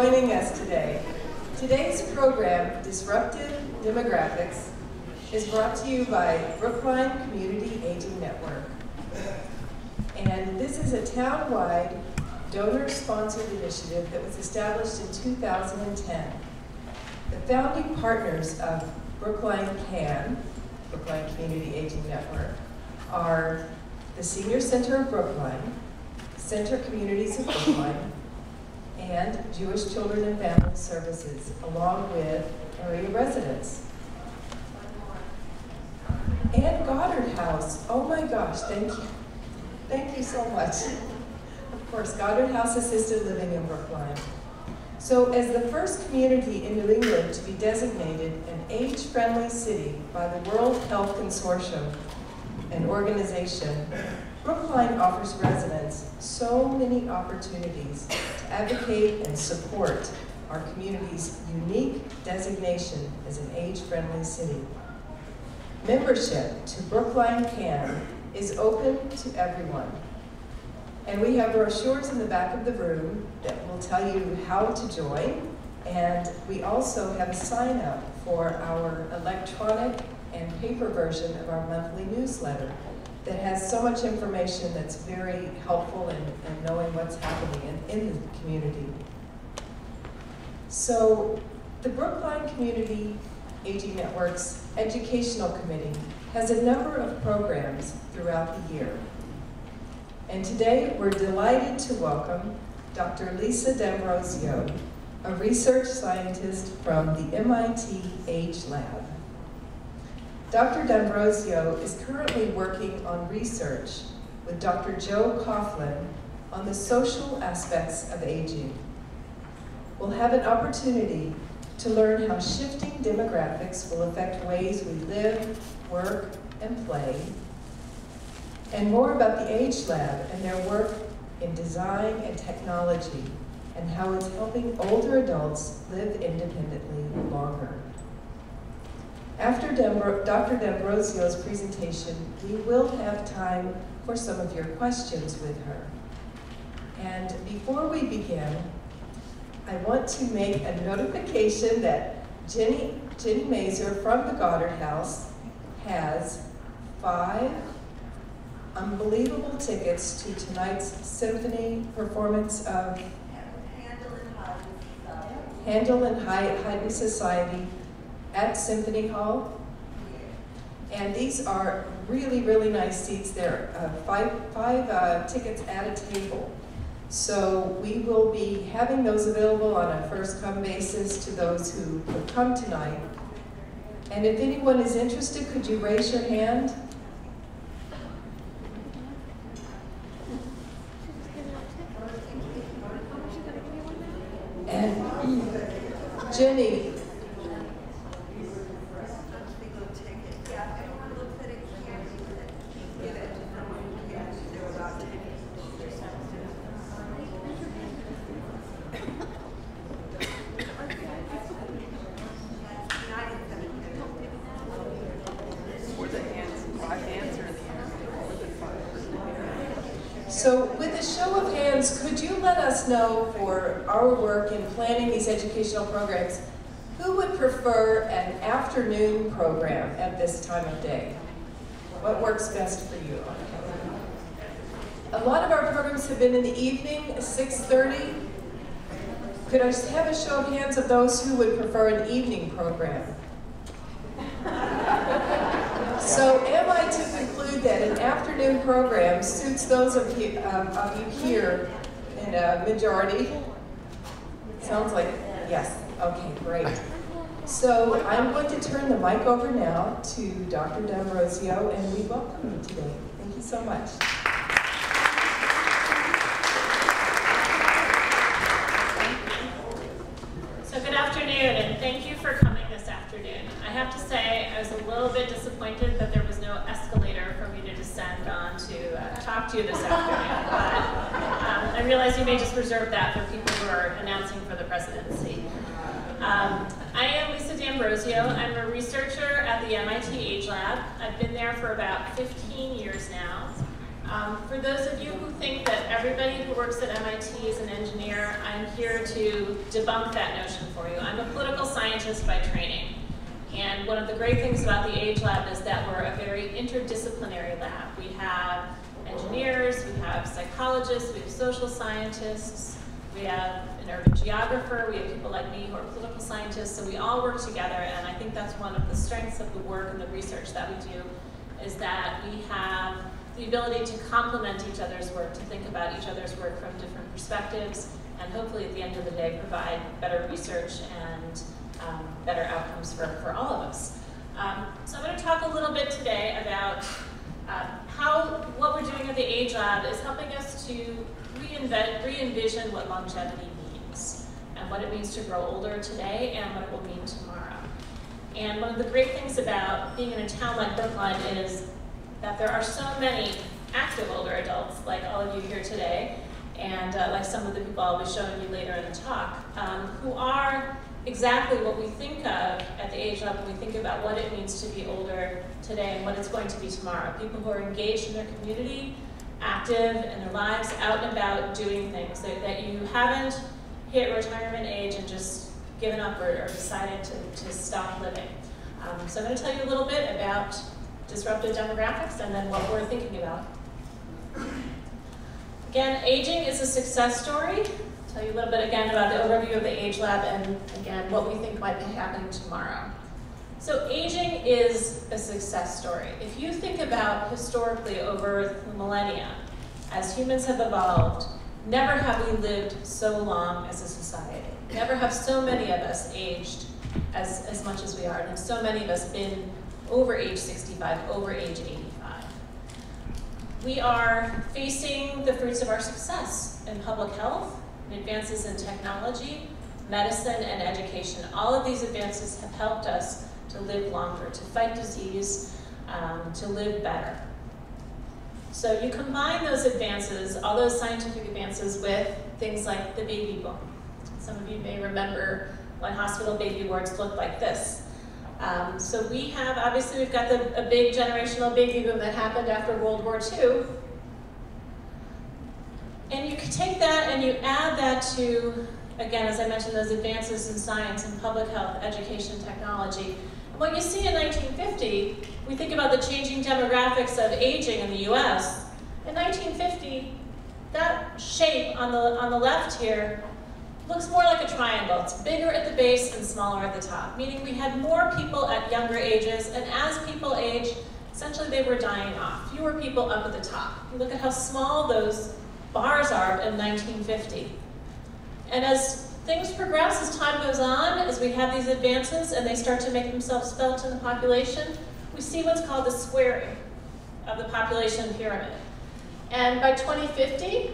joining us today. Today's program, Disruptive Demographics, is brought to you by Brookline Community Aging Network. And this is a town-wide, donor-sponsored initiative that was established in 2010. The founding partners of Brookline CAN, Brookline Community Aging Network, are the Senior Center of Brookline, Center Communities of Brookline, and Jewish Children and Family Services, along with area residents. And Goddard House, oh my gosh, thank you. Thank you so much. Of course, Goddard House Assisted Living in Brookline. So as the first community in New England to be designated an age-friendly city by the World Health Consortium, an organization, Brookline offers residents so many opportunities to advocate and support our community's unique designation as an age-friendly city. Membership to Brookline CAN is open to everyone. And we have brochures in the back of the room that will tell you how to join. And we also have a sign up for our electronic and paper version of our monthly newsletter that has so much information that's very helpful in knowing what's happening in the community. So the Brookline Community Aging Network's Educational Committee has a number of programs throughout the year. And today we're delighted to welcome Dr. Lisa D'Ambrosio, a research scientist from the MIT Age Lab. Dr. D'Ambrosio is currently working on research with Dr. Joe Coughlin on the social aspects of aging. We'll have an opportunity to learn how shifting demographics will affect ways we live, work, and play, and more about the Age Lab and their work in design and technology, and how it's helping older adults live independently longer. After Dr. D'Ambrosio's presentation, we will have time for some of your questions with her. And before we begin, I want to make a notification that Jenny Mazer from the Goddard House has 5 unbelievable tickets to tonight's symphony performance of Handel and Haydn Society at Symphony Hall. And these are really, really nice seats. There are five tickets at a table. So we will be having those available on a first-come basis to those who will come tonight. And if anyone is interested, could you raise your hand? And Jenny, so with a show of hands, could you let us know for our work in planning these educational programs, who would prefer an afternoon program at this time of day? What works best for you? A lot of our programs have been in the evening, 6:30. Could I have a show of hands of those who would prefer an evening program? So am I to conclude that an afternoon program suits those of you here in a majority? Sounds like yes. Okay, great. So I'm going to turn the mic over now to Dr. D'Ambrosio, and we welcome you today. Thank you so much. So good afternoon, and thank you for coming this afternoon. I have to say, I was a little bit disappointed that there was no escalator for me to descend on to talk to you this afternoon, but I realize you may just reserve that for people who are announcing for the presidency. I am Lisa D'Ambrosio. I'm a researcher at the MIT Age Lab. I've been there for about 15 years now. For those of you who think that everybody who works at MIT is an engineer, I'm here to debunk that notion for you. I'm a political scientist by training. And one of the great things about the Age Lab is that we're a very interdisciplinary lab. We have engineers, we have psychologists, we have social scientists, we have an urban geographer, we have people like me who are political scientists, so we all work together, and I think that's one of the strengths of the work and the research that we do, is that we have the ability to complement each other's work, to think about each other's work from different perspectives, and hopefully at the end of the day provide better research and better outcomes for all of us. So I'm going to talk a little bit today about how what we're doing at the Age Lab is helping us to re-envision what longevity means, and what it means to grow older today, and what it will mean tomorrow. And one of the great things about being in a town like Brookline is that there are so many active older adults, like all of you here today, and like some of the people I'll be showing you later in the talk, who are exactly what we think of at the Age Lab when we think about what it means to be older today and what it's going to be tomorrow. People who are engaged in their community, active in their lives, out and about doing things, that you haven't hit retirement age and just given up or decided to stop living. So I'm going to tell you a little bit about disruptive demographics and then what we're thinking about. Again, aging is a success story. Tell you a little bit again about the overview of the Age Lab and again what we think might be happening tomorrow. So aging is a success story. If you think about historically over the millennia, as humans have evolved, never have we lived so long as a society. Never have so many of us aged as much as we are, and have so many of us been over age 65, over age 85. We are facing the fruits of our success in public health, in advances in technology, medicine, and education. All of these advances have helped us to live longer, to fight disease, to live better. So you combine those advances, all those scientific advances, with things like the baby boom. Some of you may remember when hospital baby wards looked like this. So we have, obviously we've got a big generational baby boom that happened after World War II. And you can take that and you add that to, again, as I mentioned, those advances in science and public health, education, technology. And what you see in 1950, we think about the changing demographics of aging in the US. In 1950, that shape on the left here looks more like a triangle. It's bigger at the base and smaller at the top, meaning we had more people at younger ages, and as people age, essentially they were dying off. Fewer people up at the top. You look at how small those bars are in 1950. And as things progress, as time goes on, as we have these advances and they start to make themselves felt in the population, we see what's called the squaring of the population pyramid. And by 2050,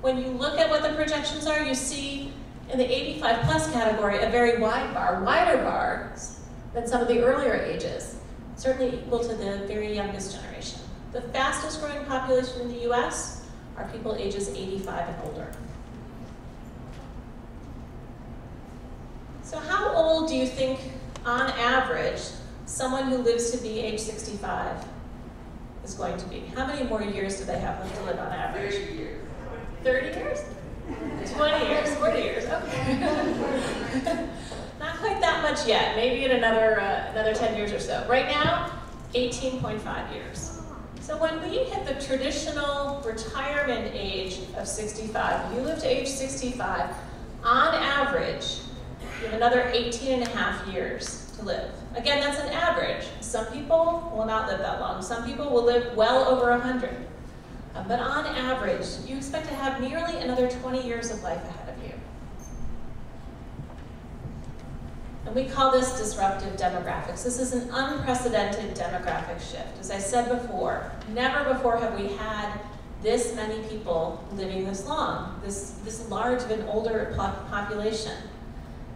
when you look at what the projections are, you see in the 85 plus category a very wide bar, wider bars than some of the earlier ages, certainly equal to the very youngest generation. The fastest growing population in the US are people ages 85 and older. So how old do you think, on average, someone who lives to be age 65 is going to be? How many more years do they have left to live on average? 30 years. 30 years? 20 years, 40 years, okay. Not quite that much yet, maybe in another 10 years or so. Right now, 18.5 years. So when we hit the traditional retirement age of 65, you live to age 65, on average, you have another 18 and a half years to live. Again, that's an average. Some people will not live that long. Some people will live well over 100. But on average, you expect to have nearly another 20 years of life ahead of you. And we call this disruptive demographics. This is an unprecedented demographic shift. As I said before, never before have we had this many people living this long, this large of an older population.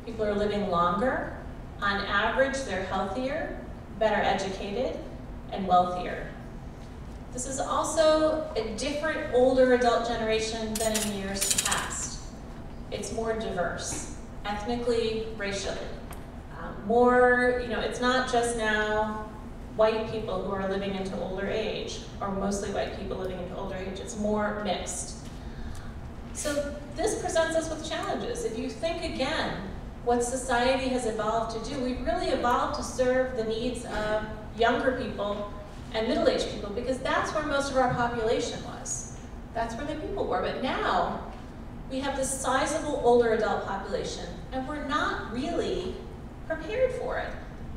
People are living longer. On average, they're healthier, better educated, and wealthier. This is also a different older adult generation than in years past. It's more diverse, ethnically, racially. More, it's not just now white people who are living into older age, or mostly white people living into older age. It's more mixed. So this presents us with challenges. If you think again, what society has evolved to do, we've really evolved to serve the needs of younger people and middle-aged people, because that's where most of our population was. That's where the people were. But now, we have this sizable older adult population, and we're not really prepared for it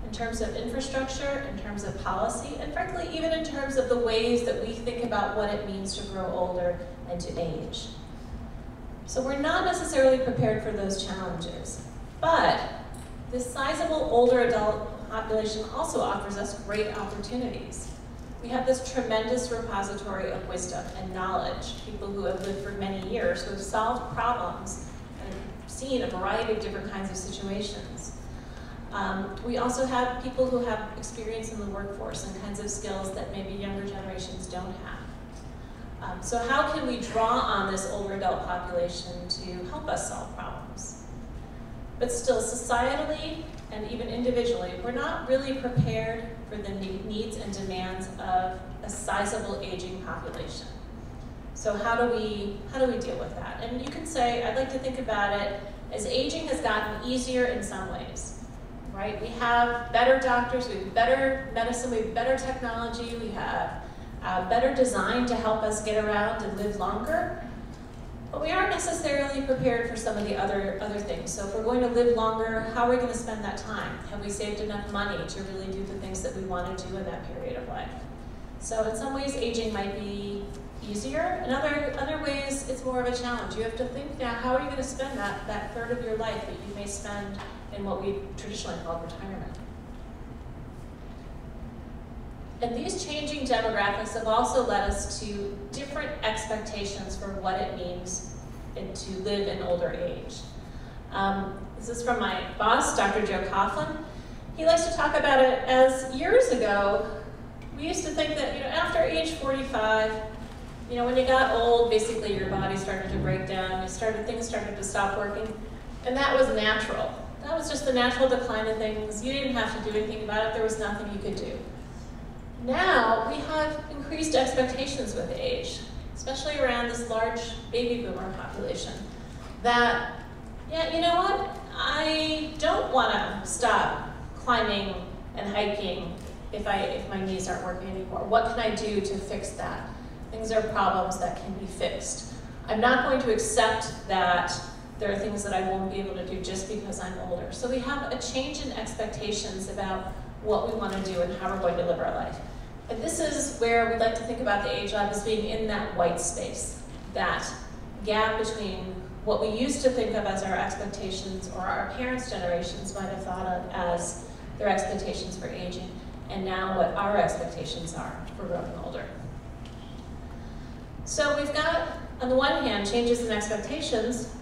in terms of infrastructure, in terms of policy, and frankly, even in terms of the ways that we think about what it means to grow older and to age. So we're not necessarily prepared for those challenges. But this sizable older adult population also offers us great opportunities. We have this tremendous repository of wisdom and knowledge, people who have lived for many years, who have solved problems and seen a variety of different kinds of situations. We also have people who have experience in the workforce and kinds of skills that maybe younger generations don't have. So how can we draw on this older adult population to help us solve problems? But still, societally and even individually, we're not really prepared for the needs and demands of a sizable aging population. So how do we deal with that? And you can say, I'd like to think about it as aging has gotten easier in some ways, right? We have better doctors, we have better medicine, we have better technology, we have better design to help us get around and live longer. But we aren't necessarily prepared for some of the other things. So if we're going to live longer, how are we going to spend that time? Have we saved enough money to really do the things that we want to do in that period of life? So in some ways, aging might be easier. In other ways, it's more of a challenge. You have to think now, how are you going to spend that third of your life that you may spend in what we traditionally call retirement? And these changing demographics have also led us to different expectations for what it means to live in older age. This is from my boss, Dr. Joe Coughlin. He likes to talk about it as years ago, we used to think that after age 45, when you got old, basically your body started to break down, things started to stop working, and that was natural. That was just the natural decline of things. You didn't have to do anything about it. There was nothing you could do. Now, we have increased expectations with age, especially around this large baby boomer population, that, you know what? I don't want to stop climbing and hiking if my knees aren't working anymore. What can I do to fix that? Things are problems that can be fixed. I'm not going to accept that there are things that I won't be able to do just because I'm older. So we have a change in expectations about what we want to do and how we're going to live our life. And this is where we'd like to think about the age lab as being in that white space, that gap between what we used to think of as our expectations, or our parents' generations might have thought of as their expectations for aging, and now what our expectations are for growing older. So we've got, on the one hand, changes in expectations.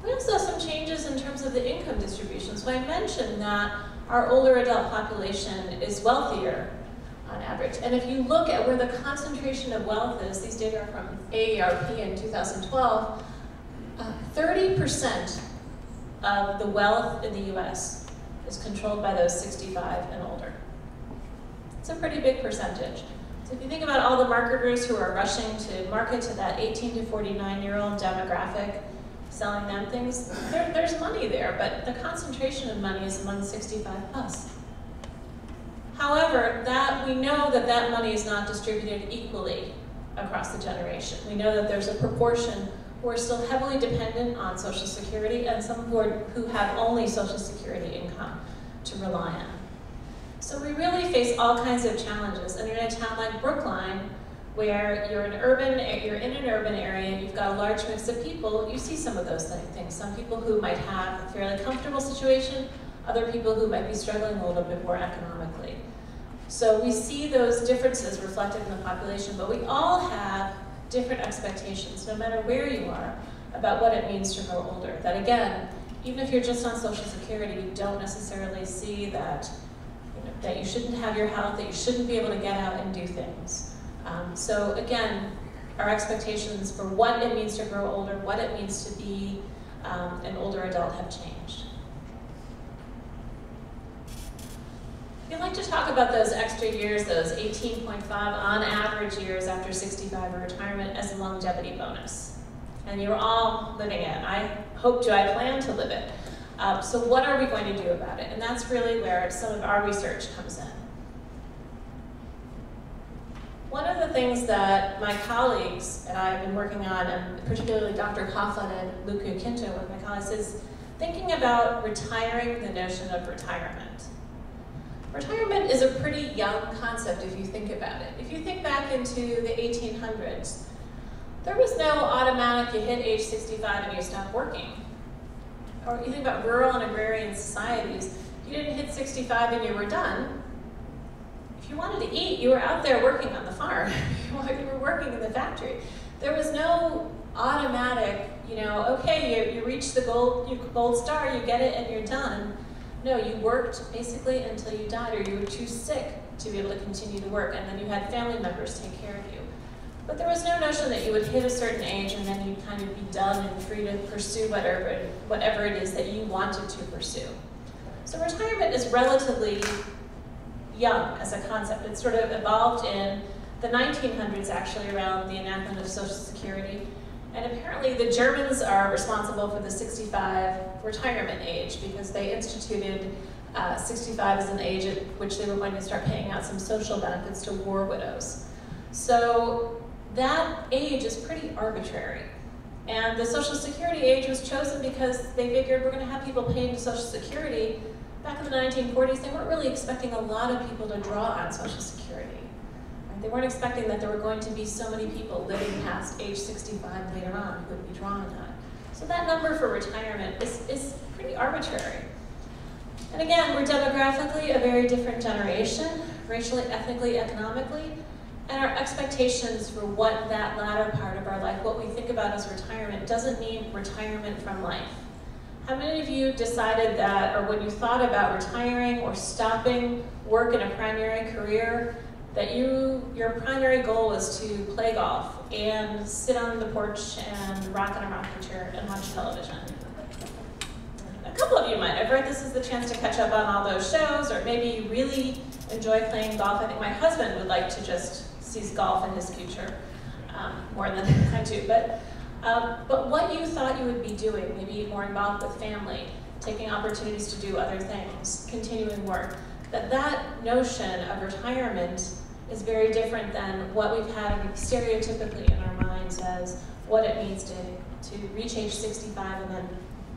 We also have some changes in terms of the income distribution. So I mentioned that our older adult population is wealthier on average. And if you look at where the concentration of wealth is, these data are from AARP in 2012, 30% of the wealth in the US is controlled by those 65 and older. It's a pretty big percentage. So if you think about all the marketers who are rushing to market to that 18 to 49-year-old demographic, selling them things, there's money there, but the concentration of money is among 65 plus. However, we know that money is not distributed equally across the generation. We know that there's a proportion who are still heavily dependent on Social Security and some who have only Social Security income to rely on. So we really face all kinds of challenges. And in a town like Brookline, where you're in an urban area, you've got a large mix of people, you see some of those things. Some people who might have a fairly comfortable situation, other people who might be struggling a little bit more economically. So we see those differences reflected in the population, but we all have different expectations, no matter where you are, about what it means to grow older. That again, even if you're just on Social Security, you don't necessarily see that, that you shouldn't have your health, that you shouldn't be able to get out and do things. So again, our expectations for what it means to grow older, what it means to be an older adult have changed. We like to talk about those extra years, those 18.5 on average years after 65 or retirement as a longevity bonus. And you're all living it. I plan to live it. So what are we going to do about it? And that's really where some of our research comes in. One of the things that my colleagues and I have been working on, and particularly Dr. Coughlin and Luca Quinto, one of my colleagues, is thinking about retiring, the notion of retirement. Retirement is a pretty young concept if you think about it. If you think back into the 1800s, there was no automatic, you hit age 65 and you stop working. Or you think about rural and agrarian societies, you didn't hit 65 and you were done. If you wanted to eat, you were out there working on the farm. You were working in the factory. There was no automatic, okay, you reach the gold star, you get it and you're done. No, you worked basically until you died, or you were too sick to be able to continue to work, and then you had family members take care of you. But there was no notion that you would hit a certain age and then you'd kind of be done and free to pursue whatever it is that you wanted to pursue. So retirement is relatively young as a concept. It sort of evolved in the 1900s, actually, around the enactment of Social Security. And apparently the Germans are responsible for the 65 retirement age because they instituted 65 as an age at which they were going to start paying out some social benefits to war widows. So that age is pretty arbitrary. And the Social Security age was chosen because they figured we're going to have people paying Social Security. Back in the 1940s, they weren't really expecting a lot of people to draw on Social Security. They weren't expecting that there were going to be so many people living past age 65 later on who would be drawing on it. So that number for retirement is pretty arbitrary. And again, we're demographically a very different generation, racially, ethnically, economically, and our expectations for what that latter part of our life, what we think about as retirement, doesn't mean retirement from life. How many of you decided that, or when you thought about retiring or stopping work in a primary career, that your primary goal was to play golf and sit on the porch and rock in a rocking chair and watch television? A couple of you might have, right? This is the chance to catch up on all those shows, or maybe you really enjoy playing golf. I think my husband would like to just sees golf in his future more than I do. But what you thought you would be doing, maybe more involved with family, taking opportunities to do other things, continuing work, that notion of retirement is very different than what we've had stereotypically in our minds as what it means to reach age 65 and then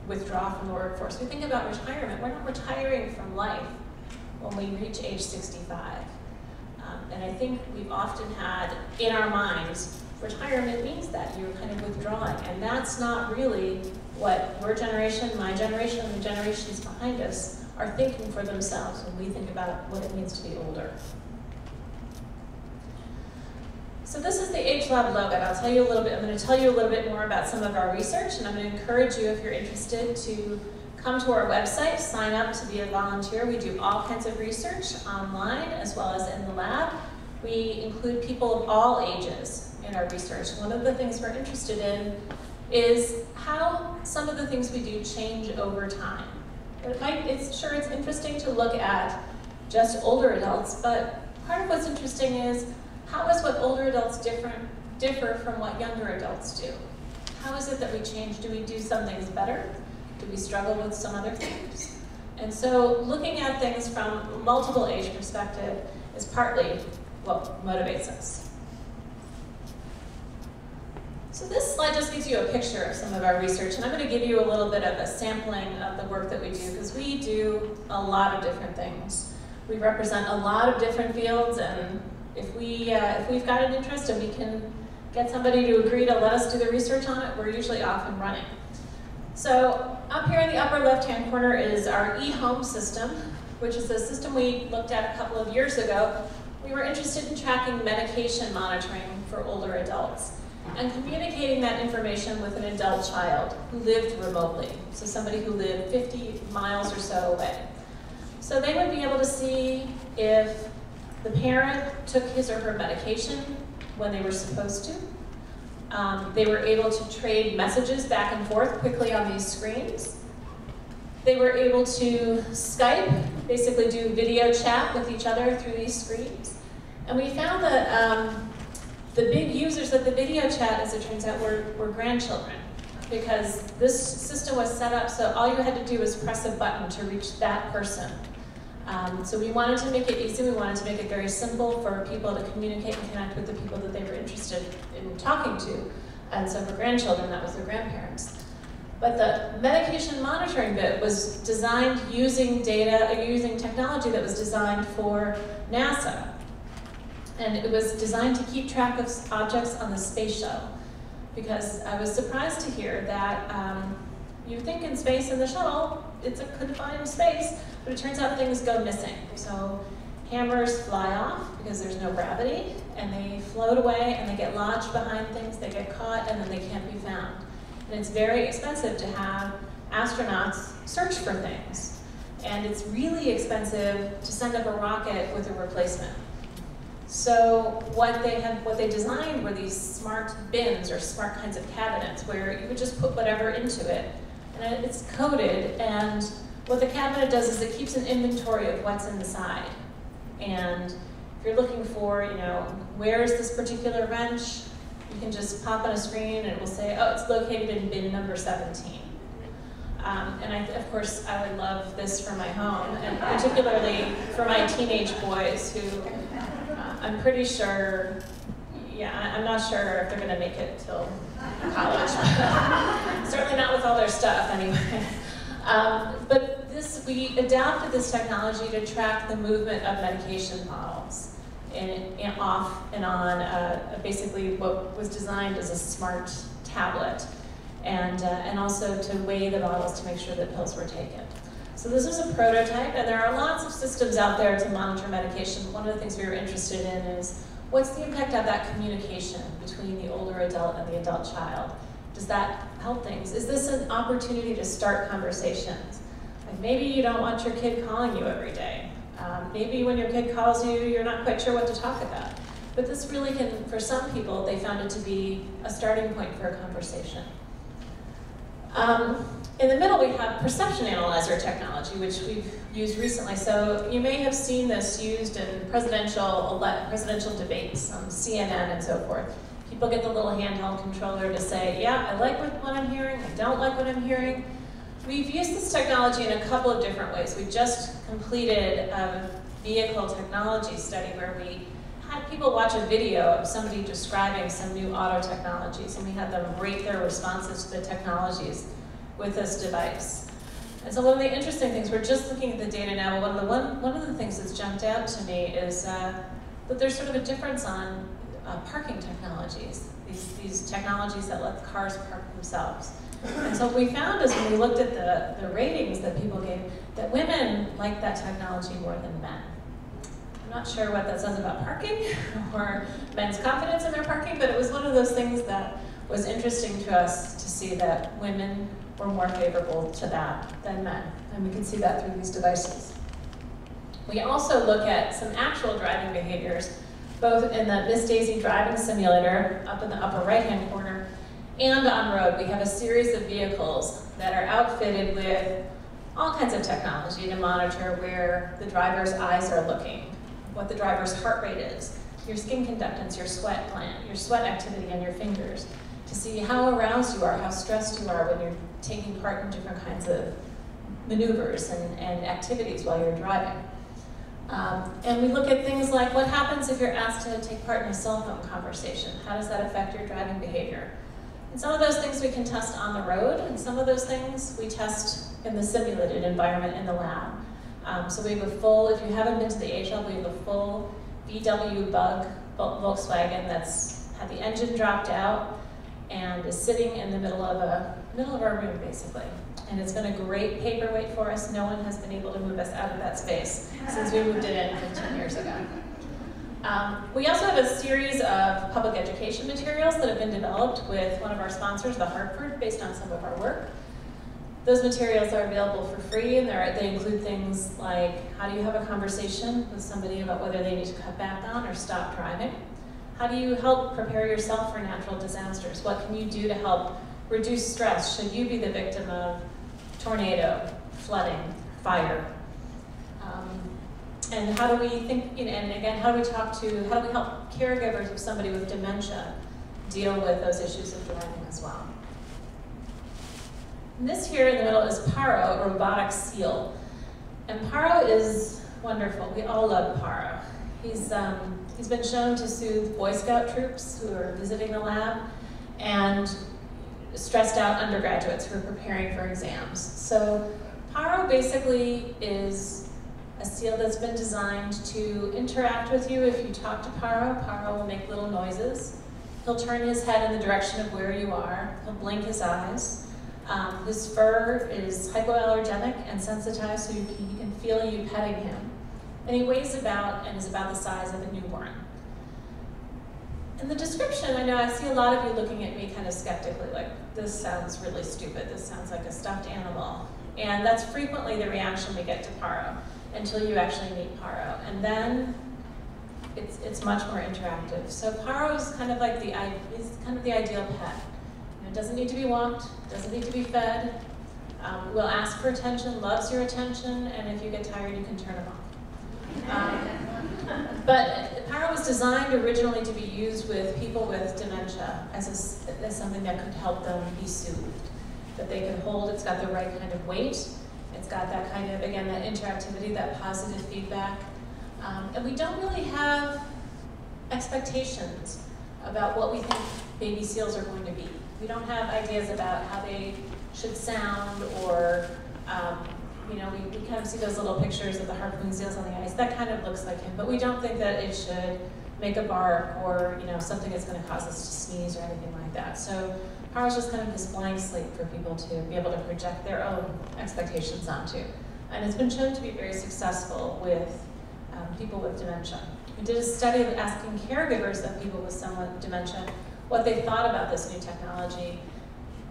withdraw from the workforce. We think about retirement. We're not retiring from life when we reach age 65. And I think we've often had in our minds, retirement means that you're kind of withdrawing. And that's not really what your generation, my generation, and the generations behind us are thinking for themselves when we think about what it means to be older. So this is the Age Lab logo. I'm going to tell you a little bit more about some of our research, and I'm going to encourage you, if you're interested, to come to our website, sign up to be a volunteer. We do all kinds of research online as well as in the lab. We include people of all ages in our research. One of the things we're interested in is how some of the things we do change over time. It's interesting to look at just older adults, but part of what's interesting is how is what older adults differ from what younger adults do? How is it that we change? Do we do some things better? Do we struggle with some other things? And so looking at things from multiple age perspective is partly what motivates us. So this slide just gives you a picture of some of our research, and I'm going to give you a little bit of a sampling of the work that we do, because we do a lot of different things. We represent a lot of different fields, and if we've got an interest and we can get somebody to agree to let us do the research on it, we're usually off and running. So up here in the upper left-hand corner is our eHome system, which is a system we looked at a couple of years ago. We were interested in tracking medication monitoring for older adults and communicating that information with an adult child who lived remotely, so somebody who lived 50 miles or so away. So they would be able to see if the parent took his or her medication when they were supposed to. They were able to trade messages back and forth quickly on these screens. They were able to Skype, basically do video chat with each other through these screens. And we found that the big users of the video chat, as it turns out, were grandchildren, because this system was set up so all you had to do was press a button to reach that person. So we wanted to make it easy, we wanted to make it very simple for people to communicate and connect with the people that they were interested in talking to. And so for grandchildren, that was their grandparents. But the medication monitoring bit was designed using using technology that was designed for NASA. And it was designed to keep track of objects on the space shuttle. Because I was surprised to hear that you think in space in the shuttle, it's a confined space, but it turns out things go missing. So hammers fly off because there's no gravity, and they float away, and they get lodged behind things, they get caught, and then they can't be found. And it's very expensive to have astronauts search for things. And it's really expensive to send up a rocket with a replacement. So what they designed were these smart bins, or smart kinds of cabinets, where you would just put whatever into it, and it's coded, and what the cabinet does is it keeps an inventory of what's inside. And if you're looking for, where's this particular wrench, you can just pop on a screen and it will say, oh, it's located in bin number 17. And of course, I would love this for my home, and particularly for my teenage boys who I'm pretty sure, I'm not sure if they're going to make it till college. Certainly not with all their stuff, anyway. But we adapted this technology to track the movement of medication bottles and off and on, basically what was designed as a smart tablet, and also to weigh the bottles to make sure that pills were taken. So this is a prototype, and there are lots of systems out there to monitor medication. One of the things we were interested in is, what's the impact of that communication between the older adult and the adult child? Does that help things? Is this an opportunity to start conversations? Like maybe you don't want your kid calling you every day. Maybe when your kid calls you, you're not quite sure what to talk about. But this really can, for some people, they found it to be a starting point for a conversation. In the middle, we have perception analyzer technology, which we've used recently. So you may have seen this used in presidential debates on CNN and so forth. People get the little handheld controller to say, yeah, I like what I'm hearing, I don't like what I'm hearing. We've used this technology in a couple of different ways. We just completed a vehicle technology study where we had people watch a video of somebody describing some new auto technologies, and we had them rate their responses to the technologies with this device. And so one of the interesting things, we're just looking at the data now, one of the things that's jumped out to me is that there's sort of a difference on parking technologies, these technologies that let the cars park themselves. And so what we found is when we looked at the ratings that people gave, that women like that technology more than men. I'm not sure what that says about parking or men's confidence in their parking, but it was one of those things that was interesting to us to see that women were more favorable to that than men. And we can see that through these devices. We also look at some actual driving behaviors, both in the Miss Daisy driving simulator up in the upper right-hand corner, and on road. We have a series of vehicles that are outfitted with all kinds of technology to monitor where the driver's eyes are looking, what the driver's heart rate is, your skin conductance, your sweat gland, your sweat activity on your fingers, to see how aroused you are, how stressed you are when you're taking part in different kinds of maneuvers and activities while you're driving. And we look at things like what happens if you're asked to take part in a cell phone conversation. How does that affect your driving behavior? And some of those things we can test on the road, and some of those things we test in the simulated environment in the lab. So we have a full, if you haven't been to the HL, we have a full VW Bug Volkswagen that's had the engine dropped out and is sitting in the middle of our room, basically. And it's been a great paperweight for us. No one has been able to move us out of that space since we moved it in 15 years ago. We also have a series of public education materials that have been developed with one of our sponsors, the Hartford, based on some of our work. Those materials are available for free, and they include things like how do you have a conversation with somebody about whether they need to cut back on or stop driving? How do you help prepare yourself for natural disasters? What can you do to help reduce stress should you be the victim of tornado, flooding, fire. And how do we think, and again, how do we help caregivers of somebody with dementia deal with those issues of driving as well? And this here in the middle is Paro, a robotic seal. And Paro is wonderful. We all love Paro. He's been shown to soothe Boy Scout troops who are visiting the lab and stressed out undergraduates who are preparing for exams. So Paro basically is a seal that's been designed to interact with you. If you talk to Paro, Paro will make little noises. He'll turn his head in the direction of where you are. He'll blink his eyes. His fur is hypoallergenic and sensitized, so he can feel you petting him. And he weighs about and is about the size of a newborn. In the description, I know I see a lot of you looking at me kind of skeptically, like, this sounds really stupid. This sounds like a stuffed animal. And that's frequently the reaction we get to Paro, until you actually meet Paro. And then it's much more interactive. So Paro is kind of like the ideal pet. It doesn't need to be walked, doesn't need to be fed, will ask for attention, loves your attention, and if you get tired, you can turn him off. But Paro was designed originally to be used with people with dementia as something that could help them be soothed, that they could hold. It's got the right kind of weight. It's got that kind of, again, that interactivity, that positive feedback. And we don't really have expectations about what we think baby seals are going to be. We don't have ideas about how they should sound, or we kind of see those little pictures of the harpoon seals on the ice. That kind of looks like him, but we don't think that it should make a bark or something that's going to cause us to sneeze or anything like that. So Paro's just kind of this blank slate for people to be able to project their own expectations onto. And it's been shown to be very successful with people with dementia. We did a study of asking caregivers of people with somewhat dementia what they thought about this new technology.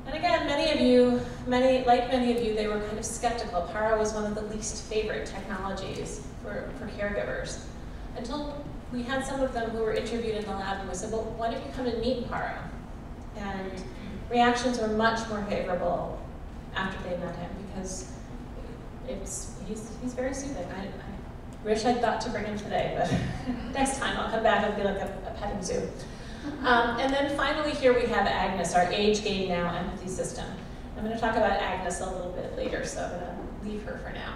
And again, many of you, they were kind of skeptical. Paro was one of the least favorite technologies for caregivers. Until we had some of them who were interviewed in the lab and we said, well, why don't you come and meet Paro? And reactions were much more favorable after they met him, because he's very soothing. I wish I'd thought to bring him today, but next time I'll come back and be like a petting zoo. And then finally here we have Agnes, our age gain now empathy system. I'm going to talk about Agnes a little bit later, so I'm going to leave her for now.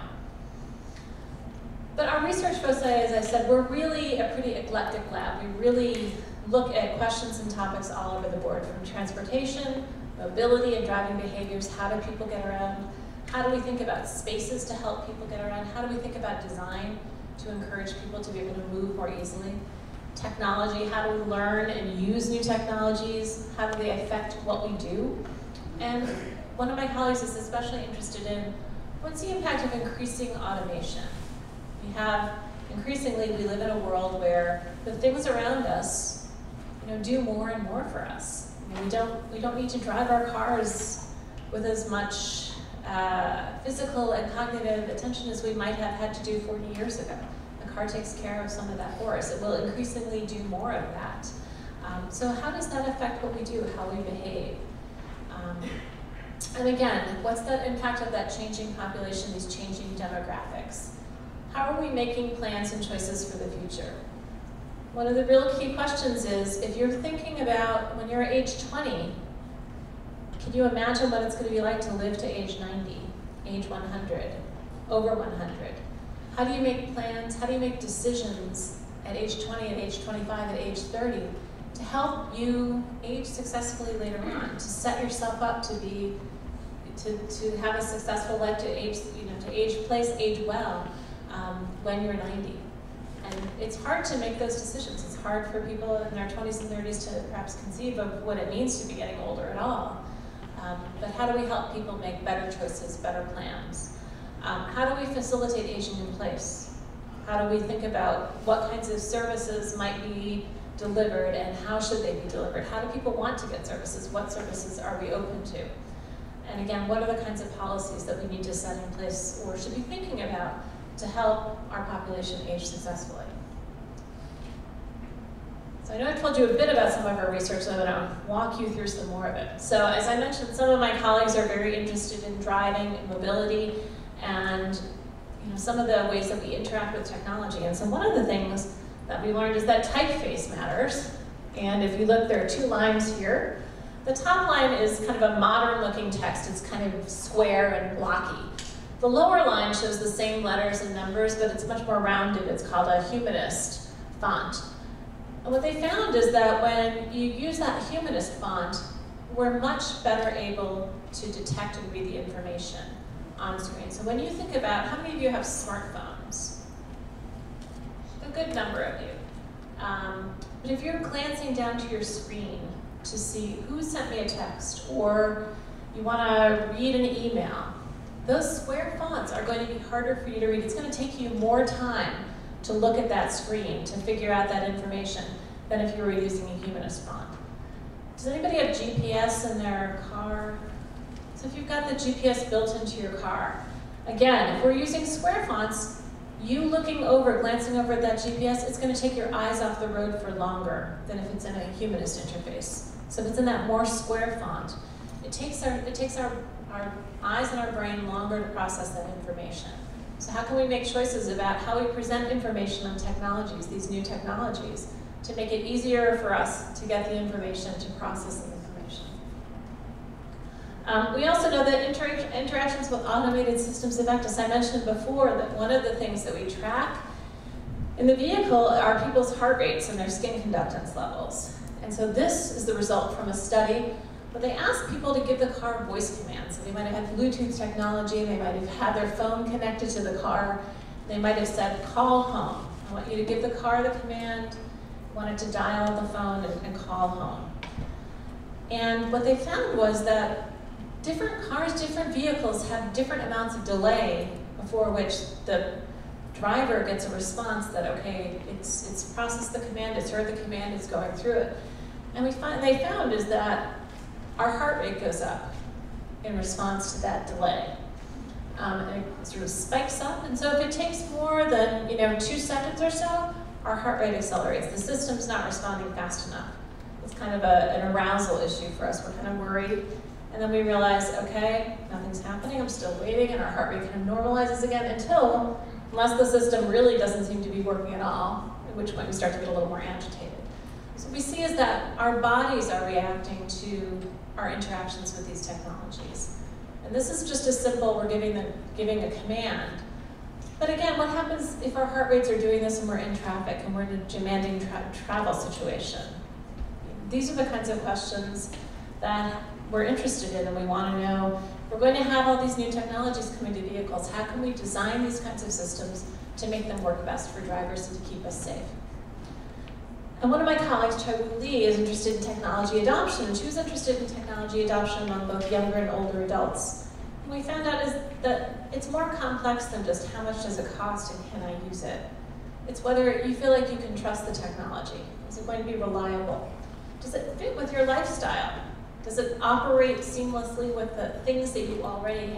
But our research foci, as I said, we're really a pretty eclectic lab. We really look at questions and topics all over the board, from transportation, mobility and driving behaviors, how do people get around, how do we think about spaces to help people get around, how do we think about design to encourage people to be able to move more easily, technology, how do we learn and use new technologies, how do they affect what we do, and one of my colleagues is especially interested in what's the impact of increasing automation. Increasingly, we live in a world where the things around us, do more and more for us. We don't need to drive our cars with as much physical and cognitive attention as we might have had to do 40 years ago. The car takes care of some of that for us. It will increasingly do more of that. So how does that affect what we do, how we behave? And again, what's the impact of that changing population, these changing demographics? How are we making plans and choices for the future? One of the real key questions is, if you're thinking about when you're age 20, can you imagine what it's going to be like to live to age 90, age 100, over 100? How do you make plans, how do you make decisions at age 20, at age 25, at age 30 to help you age successfully later on, to set yourself up to have a successful life, to age well when you're 90? And it's hard to make those decisions. It's hard for people in their 20s and 30s to perhaps conceive of what it means to be getting older at all. But how do we help people make better choices, better plans? How do we facilitate aging in place? How do we think about what kinds of services might be delivered and how should they be delivered? How do people want to get services? What services are we open to? And again, what are the kinds of policies that we need to set in place or should be thinking about to help our population age successfully? So I know I told you a bit about some of our research, so I'm going to walk you through some more of it. So as I mentioned, some of my colleagues are very interested in driving and mobility. and some of the ways that we interact with technology. And so one of the things that we learned is that typeface matters. And if you look, there are two lines here. The top line is kind of a modern-looking text. It's kind of square and blocky. The lower line shows the same letters and numbers, but it's much more rounded. It's called a humanist font. And what they found is that when you use that humanist font, we're much better able to detect and read the information on screen. So when you think about, how many of you have smartphones? A good number of you. But if you're glancing down to your screen to see who sent me a text, or you want to read an email, those square fonts are going to be harder for you to read. It's going to take you more time to look at that screen to figure out that information than if you were using a humanist font. Does anybody have GPS in their car? So if you've got the GPS built into your car, again, if we're using square fonts, you looking over, glancing over at that GPS, it's going to take your eyes off the road for longer than if it's in a humanist interface. So if it's in that more square font, it takes our eyes and our brain longer to process that information. So how can we make choices about how we present information on technologies, these new technologies, to make it easier for us to get the information, to process the information? We also know that interactions with automated systems affect us. I mentioned before that one of the things that we track in the vehicle are people's heart rates and their skin conductance levels. And so this is the result from a study where they asked people to give the car voice commands. So they might have had Bluetooth technology, they might have had their phone connected to the car, they might have said, call home. I want you to give the car the command, I want it to dial on the phone and call home. And what they found was that different cars, different vehicles have different amounts of delay before which the driver gets a response that, okay, it's processed the command, it's heard the command, it's going through it. And they found is that our heart rate goes up in response to that delay. And it sort of spikes up, and so if it takes more than 2 seconds or so, our heart rate accelerates. The system's not responding fast enough. It's kind of an arousal issue for us. We're kind of worried. And then we realize, okay, nothing's happening, I'm still waiting, and our heart rate kind of normalizes again until, unless the system really doesn't seem to be working at all, at which point we start to get a little more agitated. So what we see is that our bodies are reacting to our interactions with these technologies. And this is just as simple, we're giving a command. But again, what happens if our heart rates are doing this and we're in traffic and we're in a demanding travel situation? These are the kinds of questions that we're interested in and we want to know. We're going to have all these new technologies coming to vehicles. How can we design these kinds of systems to make them work best for drivers and to keep us safe? And one of my colleagues, Choi-Woo Lee, is interested in technology adoption, and she was interested in technology adoption among both younger and older adults. And we found out is that it's more complex than just how much does it cost and can I use it. It's whether you feel like you can trust the technology. Is it going to be reliable? Does it fit with your lifestyle? Does it operate seamlessly with the things that you already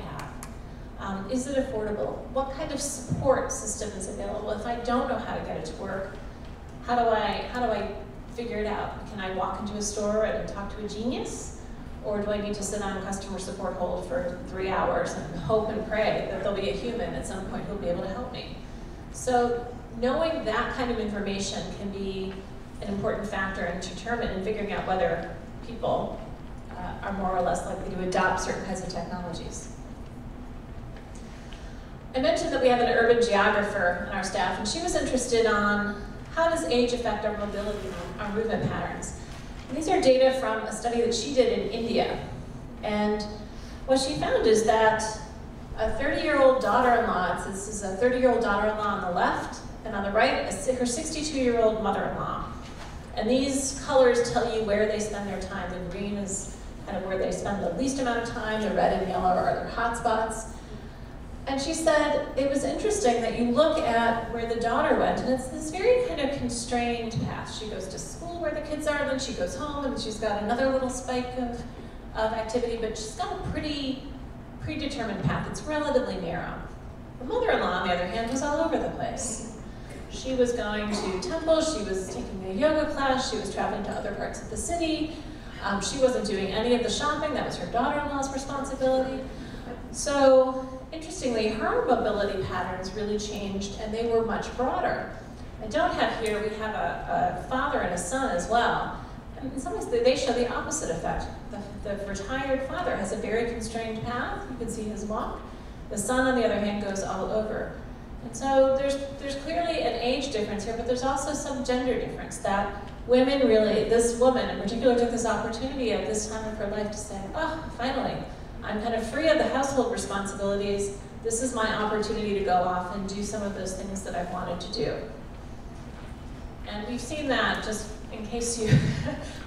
have? Is it affordable? What kind of support system is available? If I don't know how to get it to work, how do I figure it out? Can I walk into a store and talk to a genius? Or do I need to sit on customer support hold for 3 hours and hope and pray that there'll be a human at some point who'll be able to help me? So knowing that kind of information can be an important factor in determining and figuring out whether people are more or less likely to adopt certain kinds of technologies. I mentioned that we have an urban geographer on our staff, and she was interested on how does age affect our mobility and our movement patterns. And these are data from a study that she did in India. And what she found is that a 30-year-old daughter-in-law, this is a 30-year-old daughter-in-law on the left, and on the right, her 62-year-old mother-in-law. And these colors tell you where they spend their time. The green is kind of where they spend the least amount of time, the red and yellow are their hot spots. And she said it was interesting that you look at where the daughter went, and it's this very kind of constrained path. She goes to school where the kids are, and then she goes home, and she's got another little spike of activity, but she's got a pretty predetermined path. It's relatively narrow. The mother-in-law, on the other hand, was all over the place. She was going to temples, she was taking a yoga class, she was traveling to other parts of the city. She wasn't doing any of the shopping, that was her daughter-in-law's responsibility. So interestingly, her mobility patterns really changed, and they were much broader. I don't have here, we have a father and a son as well. And in some ways, they show the opposite effect. The retired father has a very constrained path. You can see his walk. The son, on the other hand, goes all over. And so there's clearly an age difference here, but there's also some gender difference that women really, this woman in particular, took this opportunity at this time of her life to say, oh, finally, I'm kind of free of the household responsibilities. This is my opportunity to go off and do some of those things that I've wanted to do. And we've seen that, just in case you,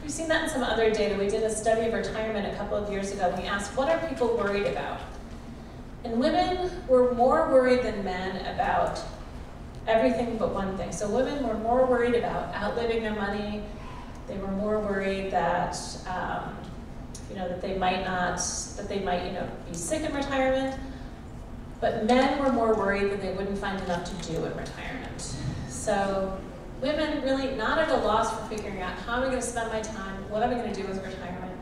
we've seen that in some other data. We did a study of retirement a couple of years ago, and we asked, what are people worried about? And women were more worried than men about everything but one thing. So women were more worried about outliving their money. They were more worried that, that they might be sick in retirement. But men were more worried that they wouldn't find enough to do in retirement. So women really not at a loss for figuring out how am I going to spend my time, what am I going to do with retirement.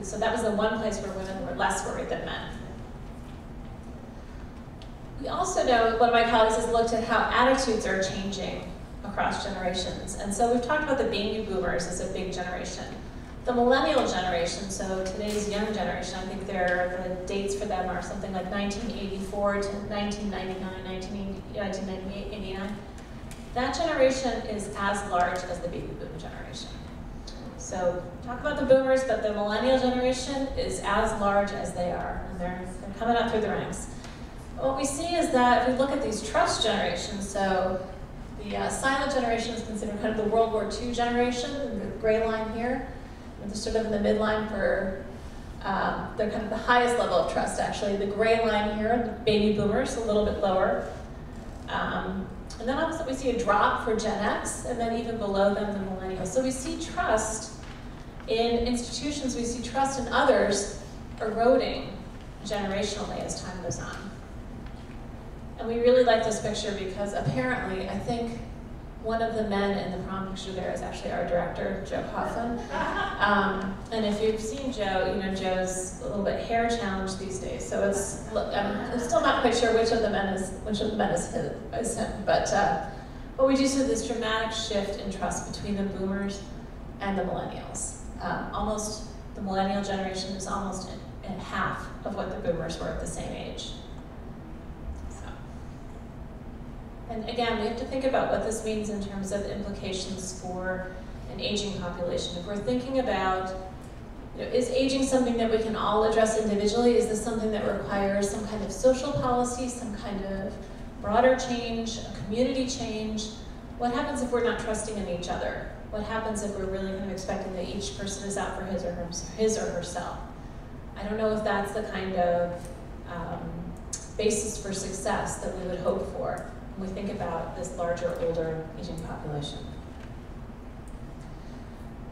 So that was the one place where women were less worried than men. We also know, one of my colleagues has looked at how attitudes are changing across generations. And so we've talked about the baby boomers as a big generation. The millennial generation, so today's young generation, I think the dates for them are something like 1984 to 1999, 1998, 89. That generation is as large as the baby boom generation. So talk about the boomers, but the millennial generation is as large as they are, and they're coming up through the ranks. What we see is that if we look at these trust generations, so the silent generation is considered kind of the World War II generation, the gray line here, and they're sort of in the midline for, they're kind of the highest level of trust actually. The gray line here, the baby boomers, a little bit lower. And then all of a sudden we see a drop for Gen X, and then even below them, the millennials. So we see trust in institutions, we see trust in others eroding generationally as time goes on. And we really like this picture because apparently, I think one of the men in the prom picture there is actually our director, Joe Coughlin. And if you've seen Joe, Joe's a little bit hair challenged these days. So I'm still not quite sure which of the men is him. But we do see this dramatic shift in trust between the boomers and the millennials. The millennial generation is almost in half of what the boomers were at the same age. And again, we have to think about what this means in terms of implications for an aging population. If we're thinking about, is aging something that we can all address individually? Is this something that requires some kind of social policy, some kind of broader change, a community change? What happens if we're not trusting in each other? What happens if we're really kind of expecting that each person is out for his or herself? I don't know if that's the kind of basis for success that we would hope for when we think about this larger, older, aging population.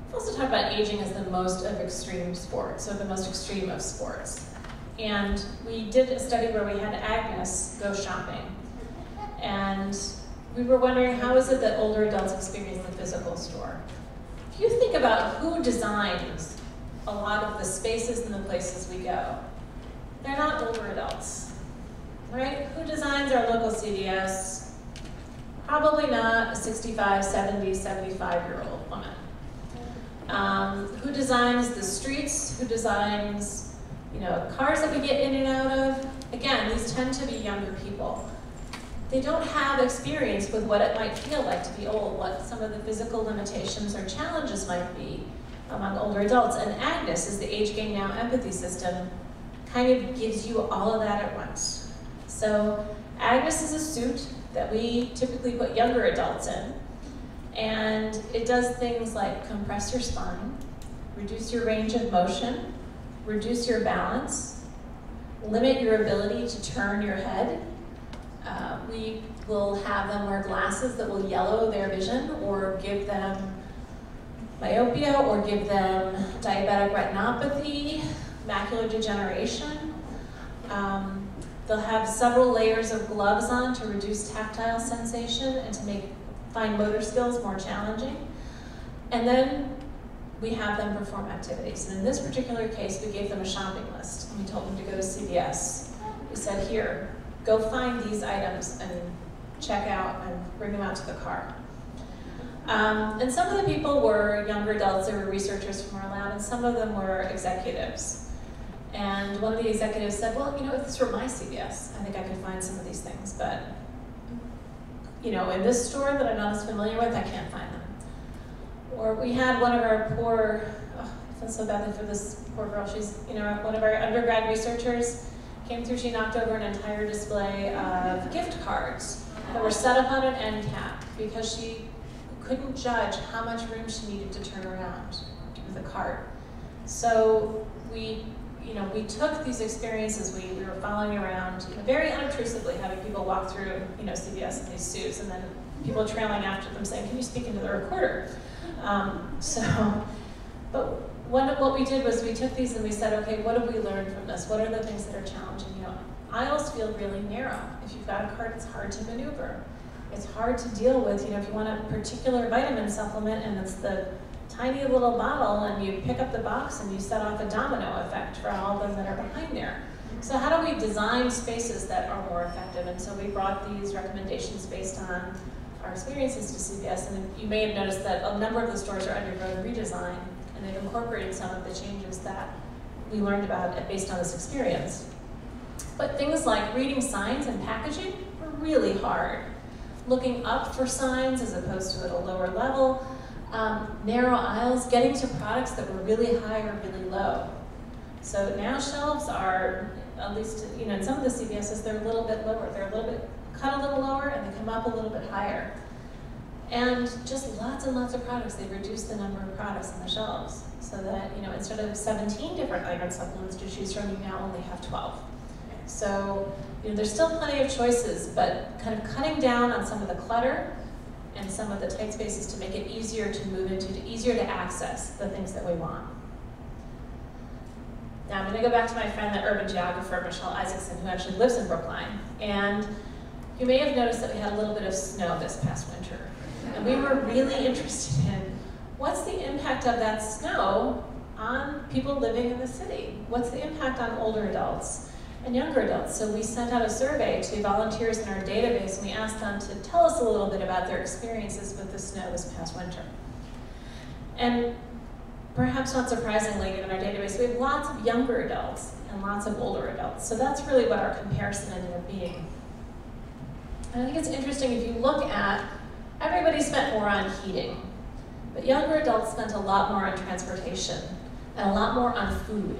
We've also talked about aging as the most of extreme sports, or the most extreme of sports. And we did a study where we had Agnes go shopping. And we were wondering, how is it that older adults experience the physical store? If you think about who designs a lot of the spaces and the places we go, they're not older adults. Right? Who designs our local CVS? Probably not a 65, 70, 75-year-old woman. Who designs the streets? Who designs, cars that we get in and out of? Again, these tend to be younger people. They don't have experience with what it might feel like to be old, what some of the physical limitations or challenges might be among older adults. And Agnes is the Age Gain Now empathy system, kind of gives you all of that at once. So Agnes is a suit that we typically put younger adults in, and it does things like compress your spine, reduce your range of motion, reduce your balance, limit your ability to turn your head. We will have them wear glasses that will yellow their vision or give them myopia or give them diabetic retinopathy, macular degeneration. They'll have several layers of gloves on to reduce tactile sensation and to make fine motor skills more challenging. And then we have them perform activities. And in this particular case, we gave them a shopping list. And we told them to go to CVS. we said, here, go find these items and check out and bring them out to the car. And some of the people were younger adults, they were researchers from our lab, and some of them were executives. And one of the executives said, well, you know, if this were my CVS, I think I could find some of these things, but you know, in this store that I'm not as familiar with, I can't find them. Or we had one of our poor, I feel so badly for this poor girl, she's, you know, one of our undergrad researchers came through, she knocked over an entire display of gift cards that were set up on an end cap because she couldn't judge how much room she needed to turn around with a cart. So we took these experiences, we were following around, you know, very unobtrusively, having people walk through, you know, CVS in these suits, and then people trailing after them saying, can you speak into the recorder? But what we did was we took these and we said, okay, what have we learned from this? What are the things that are challenging? You know, aisles feel really narrow. If you've got a cart, it's hard to maneuver. It's hard to deal with, you know, if you want a particular vitamin supplement and it's the tiny little bottle and you pick up the box and you set off a domino effect for all of them that are behind there. So how do we design spaces that are more effective? And so we brought these recommendations based on our experiences to CVS, and you may have noticed that a number of the stores are undergoing redesign, and they've incorporated some of the changes that we learned about based on this experience. But things like reading signs and packaging were really hard. Looking up for signs as opposed to at a lower level, narrow aisles, getting to products that were really high or really low. So now shelves are, at least, you know, in some of the CVSs, they're a little bit lower. They're a little bit cut a little lower and they come up a little bit higher. And just lots and lots of products. They've reduced the number of products on the shelves so that, you know, instead of 17 different iron supplements to choose from, you now only have 12. So, you know, there's still plenty of choices, but kind of cutting down on some of the clutter and some of the tight spaces to make it easier to move into, easier to access the things that we want. Now I'm going to go back to my friend, the urban geographer, Michelle Isaacson, who actually lives in Brookline. And you may have noticed that we had a little bit of snow this past winter. And we were really interested in what's the impact of that snow on people living in the city? What's the impact on older adults and younger adults? So we sent out a survey to volunteers in our database, and we asked them to tell us a little bit about their experiences with the snow this past winter. And perhaps not surprisingly, in our database, we have lots of younger adults and lots of older adults. So that's really what our comparison ended up being. And I think it's interesting, if you look at, everybody spent more on heating, but younger adults spent a lot more on transportation and a lot more on food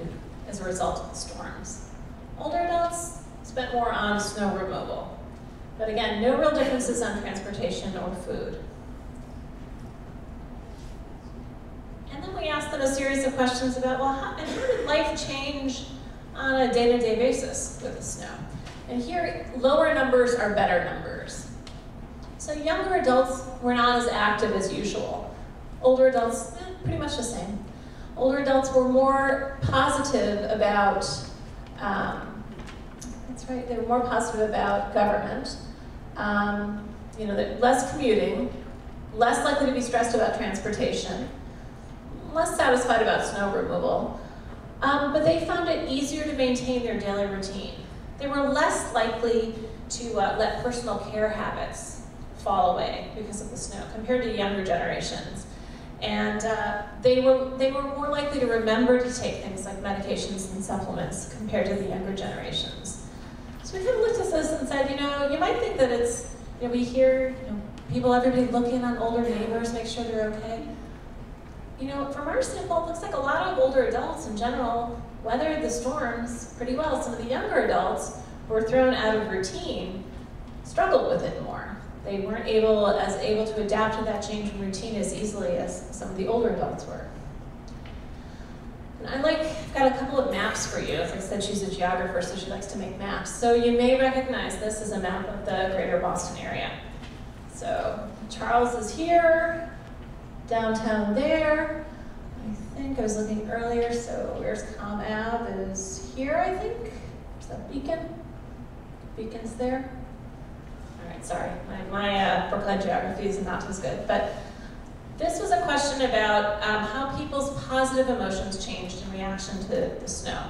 as a result of the storms. Older adults spent more on snow removal. But again, no real differences on transportation or food. And then we asked them a series of questions about, well, how did life change on a day-to-day basis with the snow? And here, lower numbers are better numbers. So younger adults were not as active as usual. Older adults, pretty much the same. Older adults were more positive about, that's right, they were more positive about government. You know, less commuting, less likely to be stressed about transportation, less satisfied about snow removal, but they found it easier to maintain their daily routine. They were less likely to let personal care habits fall away because of the snow compared to younger generations. And they were more likely to remember to take things like medications and supplements compared to the younger generations. So we kind of looked at this and said, you know, you might think that it's, you know, we hear, you know, people, everybody looking on older neighbors, make sure they're okay. You know, from our sample, it looks like a lot of older adults in general weathered the storms pretty well. Some of the younger adults who were thrown out of routine struggled with it more. They weren't able to adapt to that change in routine as easily as some of the older adults were. And I've got a couple of maps for you. As I said, she's a geographer, so she likes to make maps. So you may recognize this as a map of the greater Boston area. So Charles is here, downtown there. I think I was looking earlier, so where's Com Ave is here, I think. Is that Beacon? Beacon's there. All right, sorry, my Brookline geography is not as good. But this was a question about how people's positive emotions changed in reaction to the snow.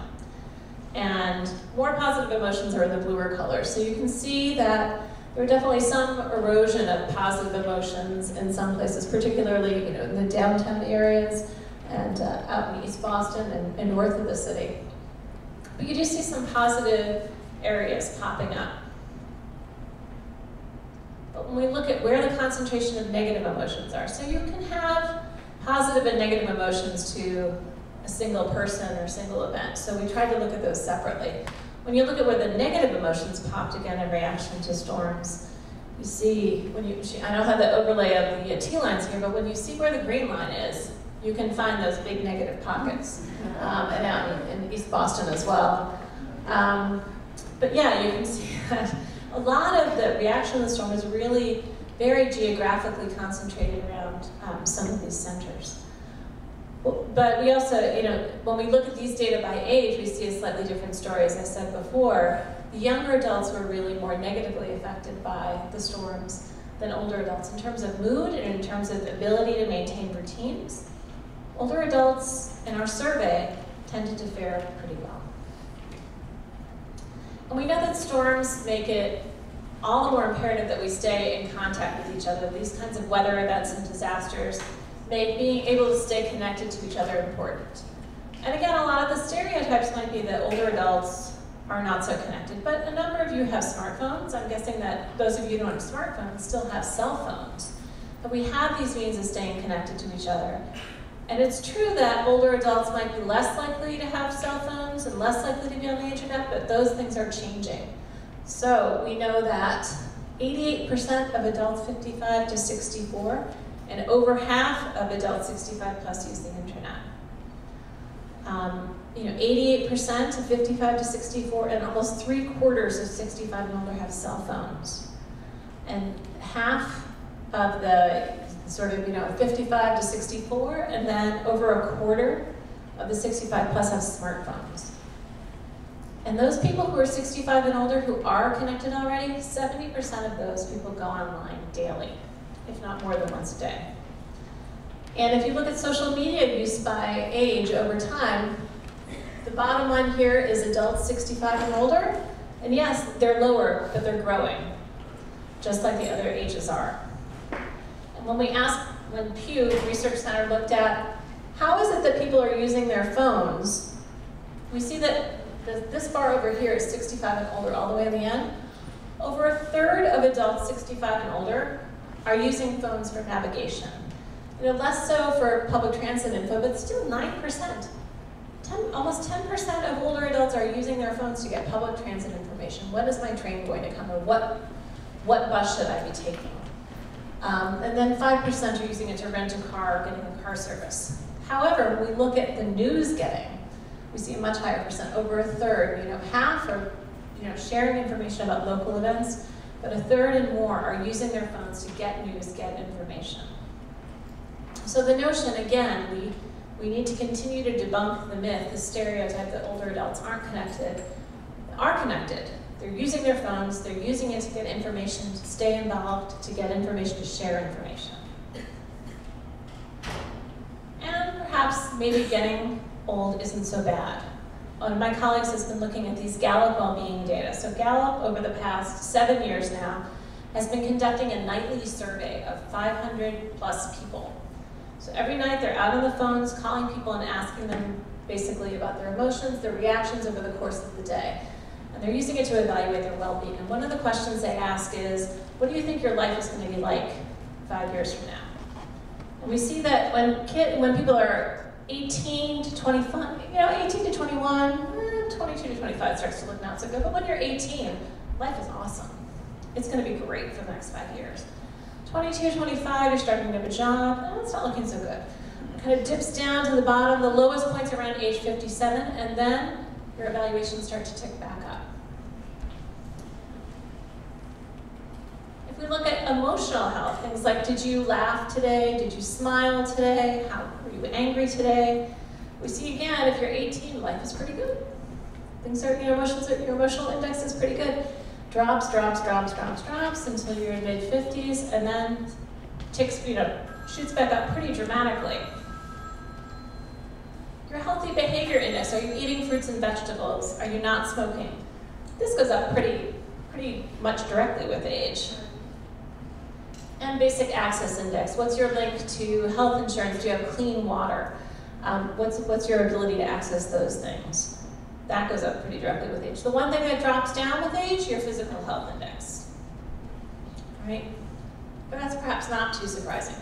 And more positive emotions are in the bluer color. So you can see that there are definitely some erosion of positive emotions in some places, particularly in the downtown areas and out in East Boston and north of the city. But you do see some positive areas popping up. But when we look at where the concentration of negative emotions are, so you can have positive and negative emotions to a single person or a single event. So we tried to look at those separately. When you look at where the negative emotions popped again in reaction to storms, you see, I don't have the overlay of the T lines here, but when you see where the green line is, you can find those big negative pockets, and out in East Boston as well. But yeah, you can see that a lot of the reaction to the storm is really very geographically concentrated around some of these centers. But we also, when we look at these data by age, we see a slightly different story. As I said before, the younger adults were really more negatively affected by the storms than older adults in terms of mood and in terms of ability to maintain routines. Older adults in our survey tended to fare pretty well. And we know that storms make it all the more imperative that we stay in contact with each other. These kinds of weather events and disasters make being able to stay connected to each other important. And again, a lot of the stereotypes might be that older adults are not so connected, but a number of you have smartphones. I'm guessing that those of you who don't have smartphones still have cell phones. But we have these means of staying connected to each other. And it's true that older adults might be less likely to have cell phones and less likely to be on the internet, but those things are changing. So we know that 88% of adults 55 to 64 and over half of adults 65 plus use the internet. 88% of 55 to 64 and almost 3/4 of 65 and older have cell phones. And half of the 55 to 64 and then over 1/4 of the 65 plus have smartphones. And those people who are 65 and older who are connected already, 70% of those people go online daily, if not more than once a day. And if you look at social media use by age over time, the bottom line here is adults 65 and older. And yes, they're lower, but they're growing, just like the other ages are. And when Pew Research Center looked at how is it that people are using their phones, we see that this bar over here is 65 and older all the way to the end. Over 1/3 of adults 65 and older are using phones for navigation. Less so for public transit info, but still 9%. Almost 10% of older adults are using their phones to get public transit information. When is my train going to come, or what bus should I be taking? And then 5% are using it to rent a car, getting a car service. However, when we look at the news getting, we see a much higher percent, over 1/3. Half are sharing information about local events, but 1/3 and more are using their phones to get news, get information. So the notion, again, we need to continue to debunk the myth, the stereotype that older adults aren't connected. They are connected. They're using their phones, they're using it to get information, to stay involved, to get information, to share information. And perhaps maybe getting old isn't so bad. One of my colleagues has been looking at these Gallop well-being data. So Gallop, over the past 7 years now, has been conducting a nightly survey of 500 plus people. So every night they're out on the phones calling people and asking them basically about their emotions, their reactions over the course of the day. And they're using it to evaluate their well-being. And one of the questions they ask is, what do you think your life is going to be like 5 years from now? And we see that when people are 18 to 25, 18 to 21, 22 to 25 starts to look not so good, but when you're 18, life is awesome. It's going to be great for the next 5 years. 22 to 25, you're starting to have a job, it's not looking so good. It kind of dips down to the bottom, the lowest point's around age 57, and then your evaluations start to tick back up. If we look at emotional health, things like, did you laugh today? Did you smile today? How were you angry today? We see again, if you're 18, life is pretty good. Things are, your emotional index is pretty good. Drops until you're in mid-50s, and then shoots back up pretty dramatically. Your healthy behavior index, are you eating fruits and vegetables? Are you not smoking? This goes up pretty much directly with age. And basic access index, what's your link to health insurance? Do you have clean water? What's your ability to access those things? That goes up pretty directly with age. The one thing that drops down with age, your physical health index. Right? But that's perhaps not too surprising.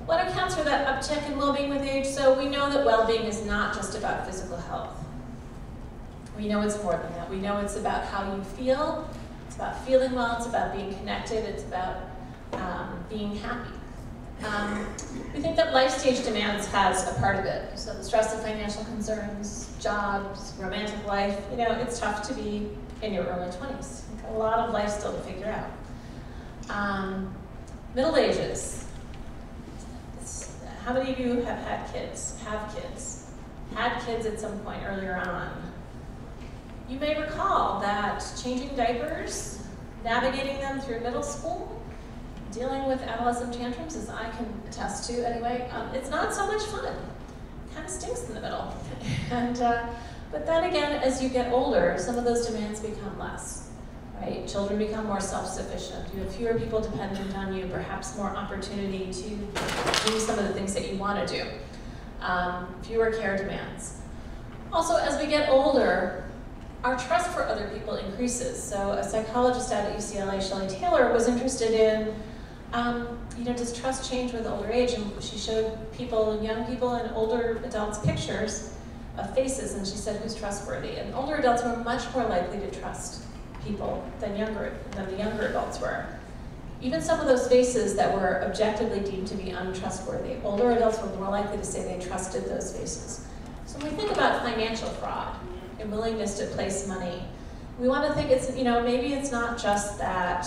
What accounts for that uptick in well-being with age? So we know that well-being is not just about physical health. We know it's more than that. We know it's about how you feel. It's about feeling well. It's about being connected. It's about being happy. We think that life stage demands has a part of it. So the stress of financial concerns, jobs, romantic life, it's tough to be in your early 20s. A lot of life still to figure out. Middle ages. How many of you have had kids, had kids at some point earlier on? You may recall that changing diapers, navigating them through middle school, dealing with adolescent tantrums, as I can attest to anyway, it's not so much fun. It kind of stinks in the middle. But then again, as you get older, some of those demands become less. Right? Children become more self-sufficient. You have fewer people dependent on you, perhaps more opportunity to do some of the things that you want to do. Fewer care demands. Also, as we get older, our trust for other people increases. So a psychologist out at UCLA, Shelley Taylor, was interested in, does trust change with older age? And she showed young people and older adults pictures of faces, and she said, who's trustworthy? And older adults were much more likely to trust people than the younger adults were. Even some of those faces that were objectively deemed to be untrustworthy, older adults were more likely to say they trusted those faces. So when we think about financial fraud and willingness to place money, we want to think it's, maybe it's not just that,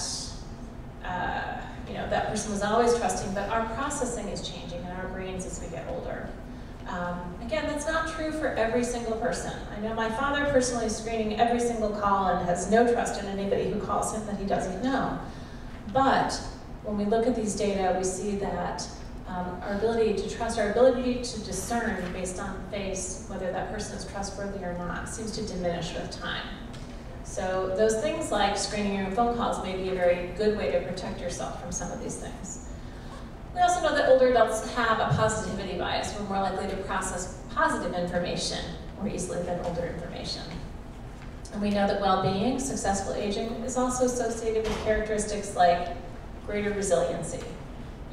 that person was always trusting, but our processing is changing in our brains as we get older. Again, that's not true for every single person. I know my father personally is screening every single call and has no trust in anybody who calls him that he doesn't know. But when we look at these data, we see that our ability to trust, our ability to discern based on face whether that person is trustworthy or not seems to diminish with time. So those things like screening your phone calls may be a very good way to protect yourself from some of these things. We also know that older adults have a positivity bias. We're more likely to process positive information more easily than older information. And we know that well-being, successful aging, is also associated with characteristics like greater resiliency.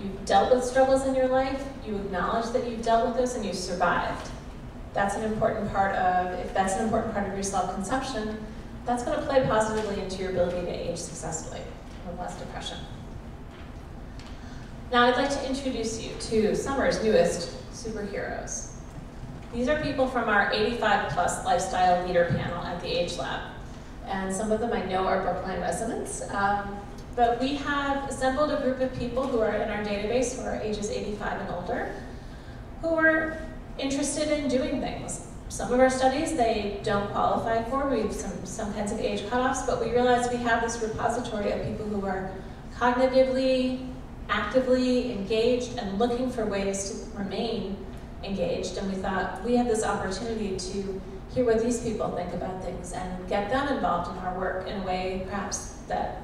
You've dealt with struggles in your life, you acknowledge that you've dealt with this, and you've survived. That's an important part of, if that's an important part of your self-conception, that's going to play positively into your ability to age successfully with less depression. Now I'd like to introduce you to summer's newest superheroes. These are people from our 85+ lifestyle leader panel at the Age Lab. And some of them I know are Brookline residents. But we have assembled a group of people who are in our database who are ages 85 and older, who are interested in doing things. Some of our studies they don't qualify for. We have some kinds of age cutoffs, but we realize we have this repository of people who are cognitively, actively engaged and looking for ways to remain engaged. And we thought we have this opportunity to hear what these people think about things and get them involved in our work in a way perhaps that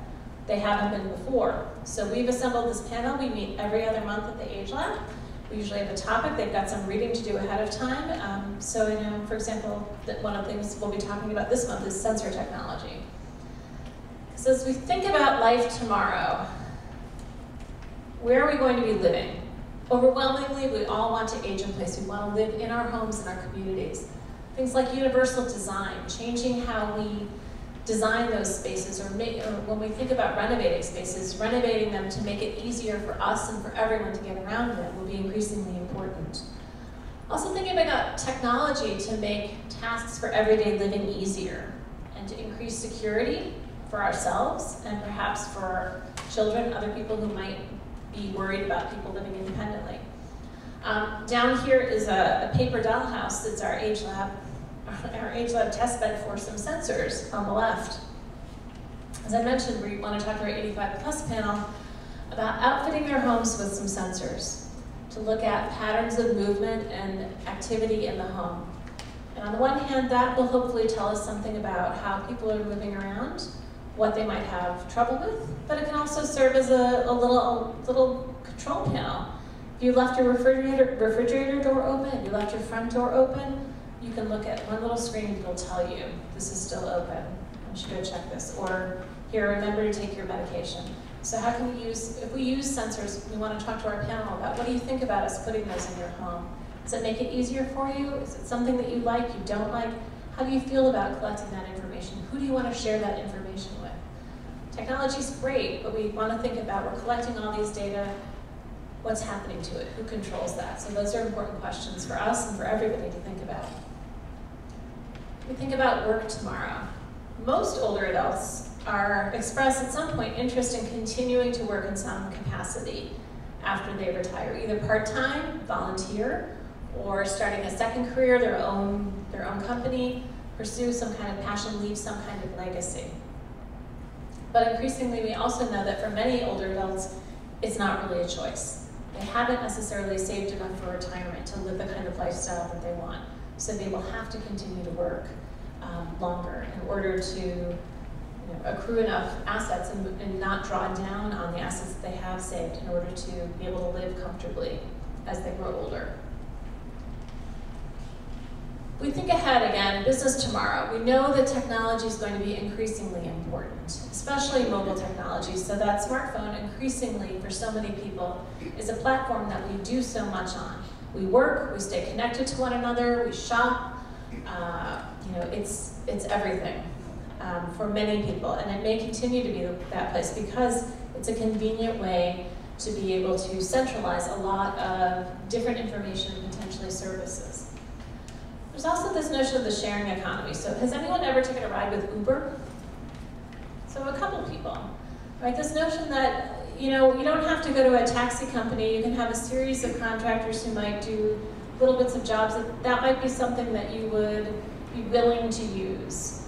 they haven't been before. So we've assembled this panel. We meet every other month at the Age Lab. We usually have a topic. They've got some reading to do ahead of time. So I know, for example, that one of the things we'll be talking about this month is sensor technology. So as we think about life tomorrow, where are we going to be living? Overwhelmingly, we all want to age in place. We want to live in our homes and our communities. Things like universal design, changing how we design those spaces, or when we think about renovating spaces, renovating them to make it easier for us and for everyone to get around them will be increasingly important. Also thinking about technology to make tasks for everyday living easier and to increase security for ourselves and perhaps for children, other people who might be worried about people living independently. Down here is a paper dollhouse that's our Age Lab test bed for some sensors on the left. As I mentioned, we want to talk to our 85+ panel about outfitting their homes with some sensors. to look at patterns of movement and activity in the home. And on the one hand, that will hopefully tell us something about how people are moving around, what they might have trouble with, but it can also serve as a little control panel. If you left your refrigerator door open, you left your front door open, you can look at one little screen and it'll tell you, this is still open, you should go check this. Or, here, remember to take your medication. So how can we use, if we use sensors, we want to talk to our panel about what do you think about us putting those in your home? Does it make it easier for you? Is it something that you like, you don't like? How do you feel about collecting that information? Who do you want to share that information with? Technology's great, but we want to think about, we're collecting all these data, what's happening to it? Who controls that? So those are important questions for us and for everybody to think about. We think about work tomorrow. Most older adults express at some point interest in continuing to work in some capacity after they retire, either part-time, volunteer, or starting a second career, their own company, pursue some kind of passion, leave some kind of legacy. But increasingly, we also know that for many older adults, it's not really a choice. They haven't necessarily saved enough for retirement to live the kind of lifestyle that they want. So they will have to continue to work longer in order to accrue enough assets and not draw down on the assets that they have saved in order to be able to live comfortably as they grow older. We think ahead again, business tomorrow. We know that technology is going to be increasingly important, especially mobile technology. So that smartphone increasingly for so many people is a platform that we do so much on. We work, we stay connected to one another, we shop. It's everything for many people, and it may continue to be that place because it's a convenient way to be able to centralize a lot of different information and potentially services. There's also this notion of the sharing economy. So has anyone ever taken a ride with Uber? So a couple people, right? This notion that you don't have to go to a taxi company. You can have a series of contractors who might do little bits of jobs. That might be something that you would be willing to use.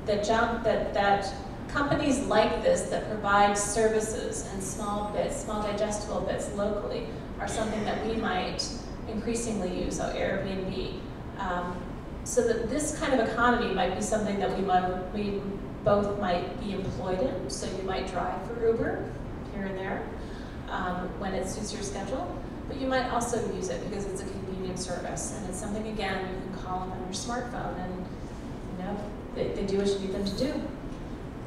That companies like this that provide services and small digestible bits locally are something that we might increasingly use, so Airbnb. So that this kind of economy might be something that we both might be employed in. So you might drive for Uber here and there when it suits your schedule, but you might also use it because it's a convenient service, and it's something, again, you can call them on your smartphone, and they do what you need them to do.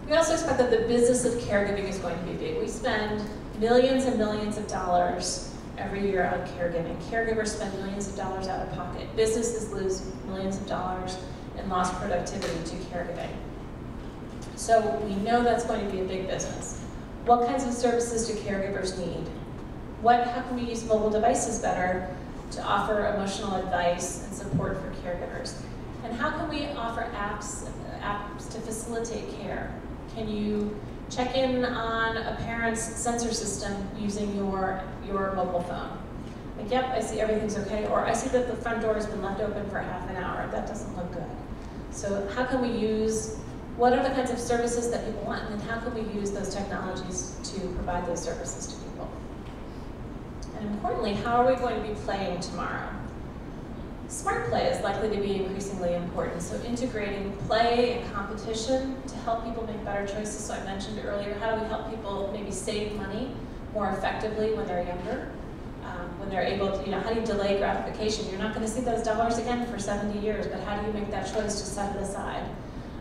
We also expect that the business of caregiving is going to be big. We spend millions and millions of dollars every year on caregiving. Caregivers spend millions of dollars out of pocket. Businesses lose millions of dollars in lost productivity to caregiving. So we know that's going to be a big business. What kinds of services do caregivers need? How can we use mobile devices better to offer emotional advice and support for caregivers? And how can we offer apps to facilitate care? Can you check in on a parent's sensor system using your mobile phone? Like, yep, I see everything's okay, or I see that the front door has been left open for half an hour. That doesn't look good. So how can we what are the kinds of services that people want, and then how can we use those technologies to provide those services to people? And importantly, how are we going to be playing tomorrow? Smart play is likely to be increasingly important, so integrating play and competition to help people make better choices. So I mentioned earlier, how do we help people maybe save money more effectively when they're younger? When they're able to, how do you delay gratification? You're not going to see those dollars again for 70 years, but how do you make that choice to set it aside?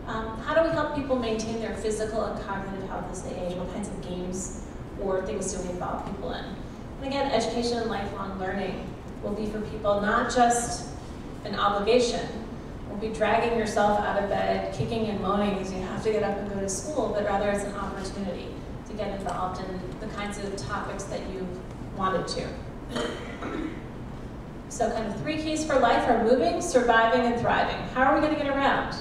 How do we help people maintain their physical and cognitive health as they age? What kinds of games or things do we involve people in? And again, education and lifelong learning will be for people not just an obligation. We'll be dragging yourself out of bed, kicking and moaning because you have to get up and go to school, but rather it's an opportunity to get involved in the kinds of topics that you've wanted to. So kind of 3 keys for life are moving, surviving, and thriving. How are we going to get around?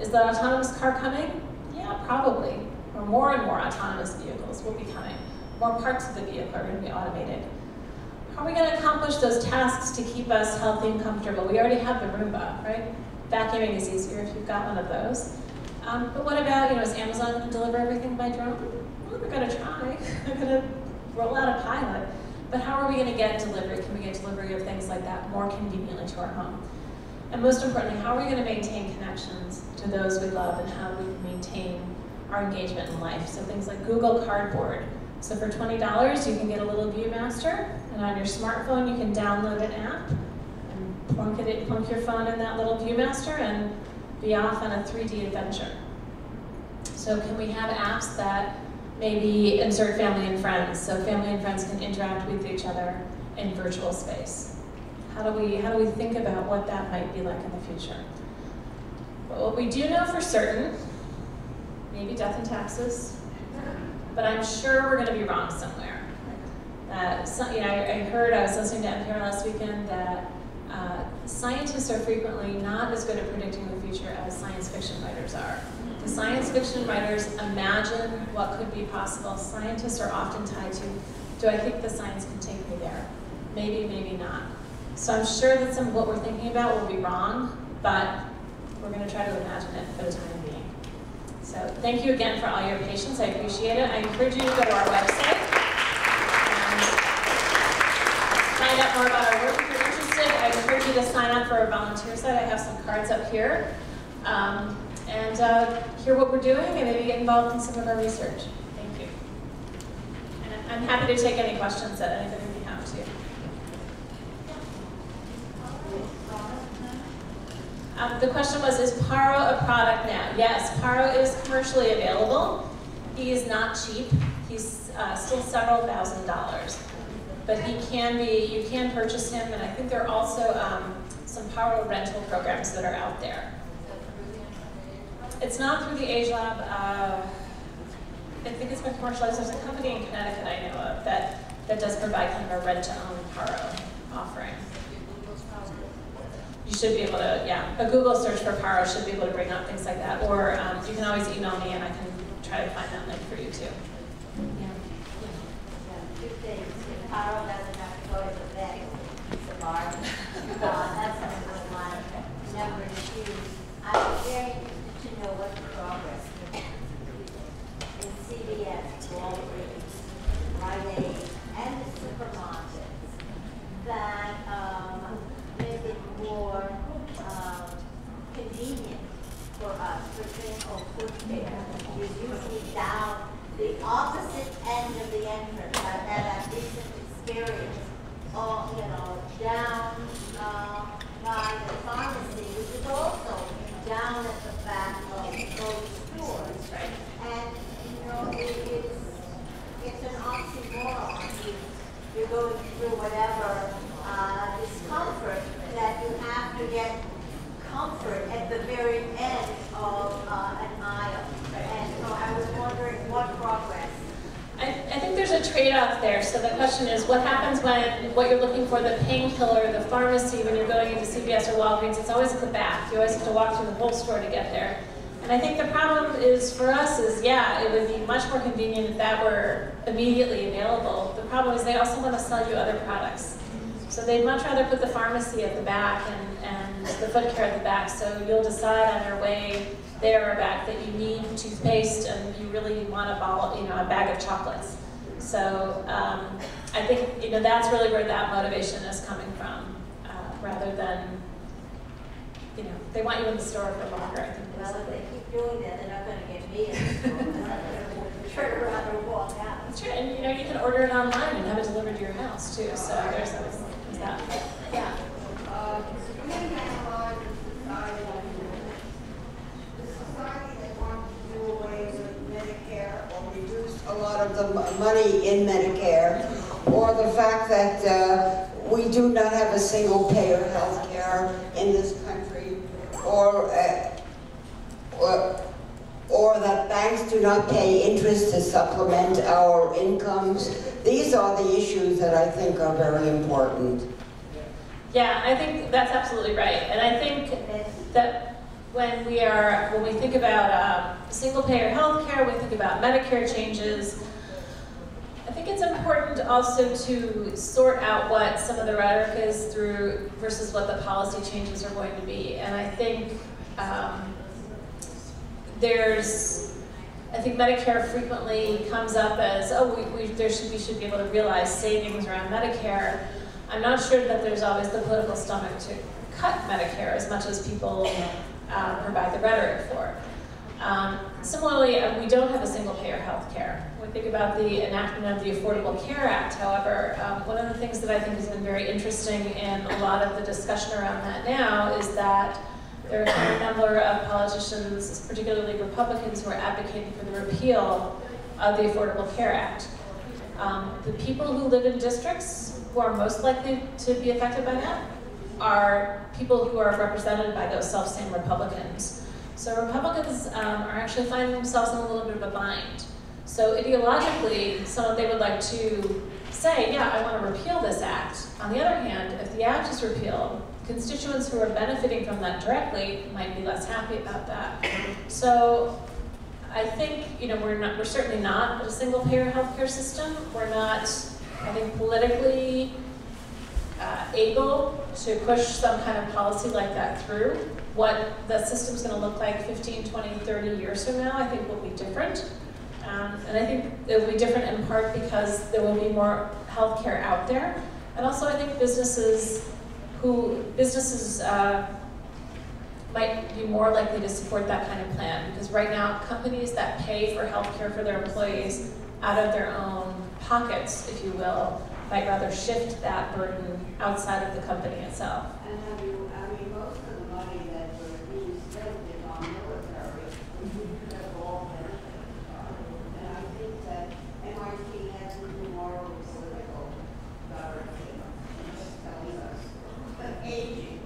Is the autonomous car coming? Yeah, probably. Or more and more autonomous vehicles will be coming. More parts of the vehicle are going to be automated. How are we going to accomplish those tasks to keep us healthy and comfortable? We already have the Roomba, right? Vacuuming is easier if you've got one of those. But what about, is Amazon going to deliver everything by drone? Well, we're going to try. We're going to roll out a pilot. but how are we going to get delivery? Can we get delivery of things like that more conveniently to our home? And most importantly, how are we going to maintain connections to those we love, and how do we maintain our engagement in life? So things like Google Cardboard. So for $20, you can get a little Viewmaster, and on your smartphone, you can download an app and plunk your phone in that little Viewmaster and be off on a 3D adventure. So can we have apps that maybe insert family and friends, so family and friends can interact with each other in virtual space? How do we think about what that might be like in the future? But what we do know for certain, maybe death and taxes, but I'm sure we're going to be wrong somewhere. I was listening to NPR last weekend that scientists are frequently not as good at predicting the future as science fiction writers are. The science fiction writers imagine what could be possible. Scientists are often tied to, do I think the science can take me there? Maybe, maybe not. So I'm sure that some of what we're thinking about will be wrong, but we're going to try to imagine it for the time being. So thank you again for all your patience. I appreciate it. I encourage you to go to our website and find out more about our work if you're interested. I encourage you to sign up for our volunteer site. I have some cards up here. And hear what we're doing and maybe get involved in some of our research. Thank you. And I'm happy to take any questions that anybody may have too. The question was, is Paro a product now? Yes, Paro is commercially available. He is not cheap. He's still several $1,000s. But he can be, you can purchase him, and I think there are also some Paro rental programs that are out there. It's not through the Age Lab. I think it's been commercialized. There's a company in Connecticut I know of that does provide kind of a rent-to-own Paro offering. You should be able to, yeah. A Google search for Paro should be able to bring up things like that. Or you can always email me and I can try to find that link for you too. Yeah. Two things. If Paro doesn't have to go to the vet, it's a bar. That's number one. Number two, I'm very interested to know what the progress is in CVS, Walgreens, Rite Aid, and the supermarkets that make it more convenient for us. For example, food care is usually down the opposite end of the entrance. I've had that recent experience. Down by the pharmacy, which is also down at the back of those stores. Right. And it's an oxymoron. You're going through whatever discomfort that you have to get comfort at the very end of an aisle. And so I was wondering what progress. I think there's a trade-off there. So the question is, what happens when what you're looking for, the painkiller, the pharmacy, when you're going into CVS or Walgreens, it's always at the back. You always have to walk through the whole store to get there. And I think the problem is, for us, is yeah, it would be much more convenient if that were immediately available. The problem is they also want to sell you other products. So they'd much rather put the pharmacy at the back and the foot care at the back, so you'll decide on your way there or back that you need toothpaste and you really want a bag of chocolates. So I think that's really where that motivation is coming from, rather than they want you in the store for longer. I think. Well, if they keep doing that, they're not going to get me in the store. I'm going to turn around and walk out. That's true, and you can order it online and have it delivered to your house too. So there's that. Yeah. A lot of the money in Medicare, or the fact that we do not have a single-payer health care in this country, or that banks do not pay interest to supplement our incomes. These are the issues that I think are very important. Yeah, I think that's absolutely right, and I think that when we think about single-payer health care, we think about Medicare changes, I think it's important also to sort out what some of the rhetoric is through versus what the policy changes are going to be. And I think there's I think Medicare frequently comes up as, oh, we should be able to realize savings around Medicare. I'm not sure that there's always the political stomach to cut Medicare as much as people provide the rhetoric for. Similarly, we don't have a single-payer health care. When we think about the enactment of the Affordable Care Act, however, one of the things that I think has been very interesting in a lot of the discussion around that now is that there are a number of politicians, particularly Republicans, who are advocating for the repeal of the Affordable Care Act. The people who live in districts who are most likely to be affected by that are people who are represented by those self-same Republicans. So Republicans are actually finding themselves in a little bit of a bind. So ideologically, they would like to say, yeah, I want to repeal this act. On the other hand, if the act is repealed, constituents who are benefiting from that directly might be less happy about that. So I think, we're certainly not a single-payer healthcare system. We're not, I think, politically able to push some kind of policy like that through. What the system's going to look like 15, 20, 30 years from now, I think will be different. And I think it will be different in part because there will be more healthcare out there. And also I think businesses might be more likely to support that kind of plan, because right now companies that pay for healthcare for their employees out of their own pockets, if you will, might rather shift that burden outside of the company itself. And most of the money that we're being spent is on military, that's all benefits. And I think that MIT has to do more of a political direction, just telling us aging.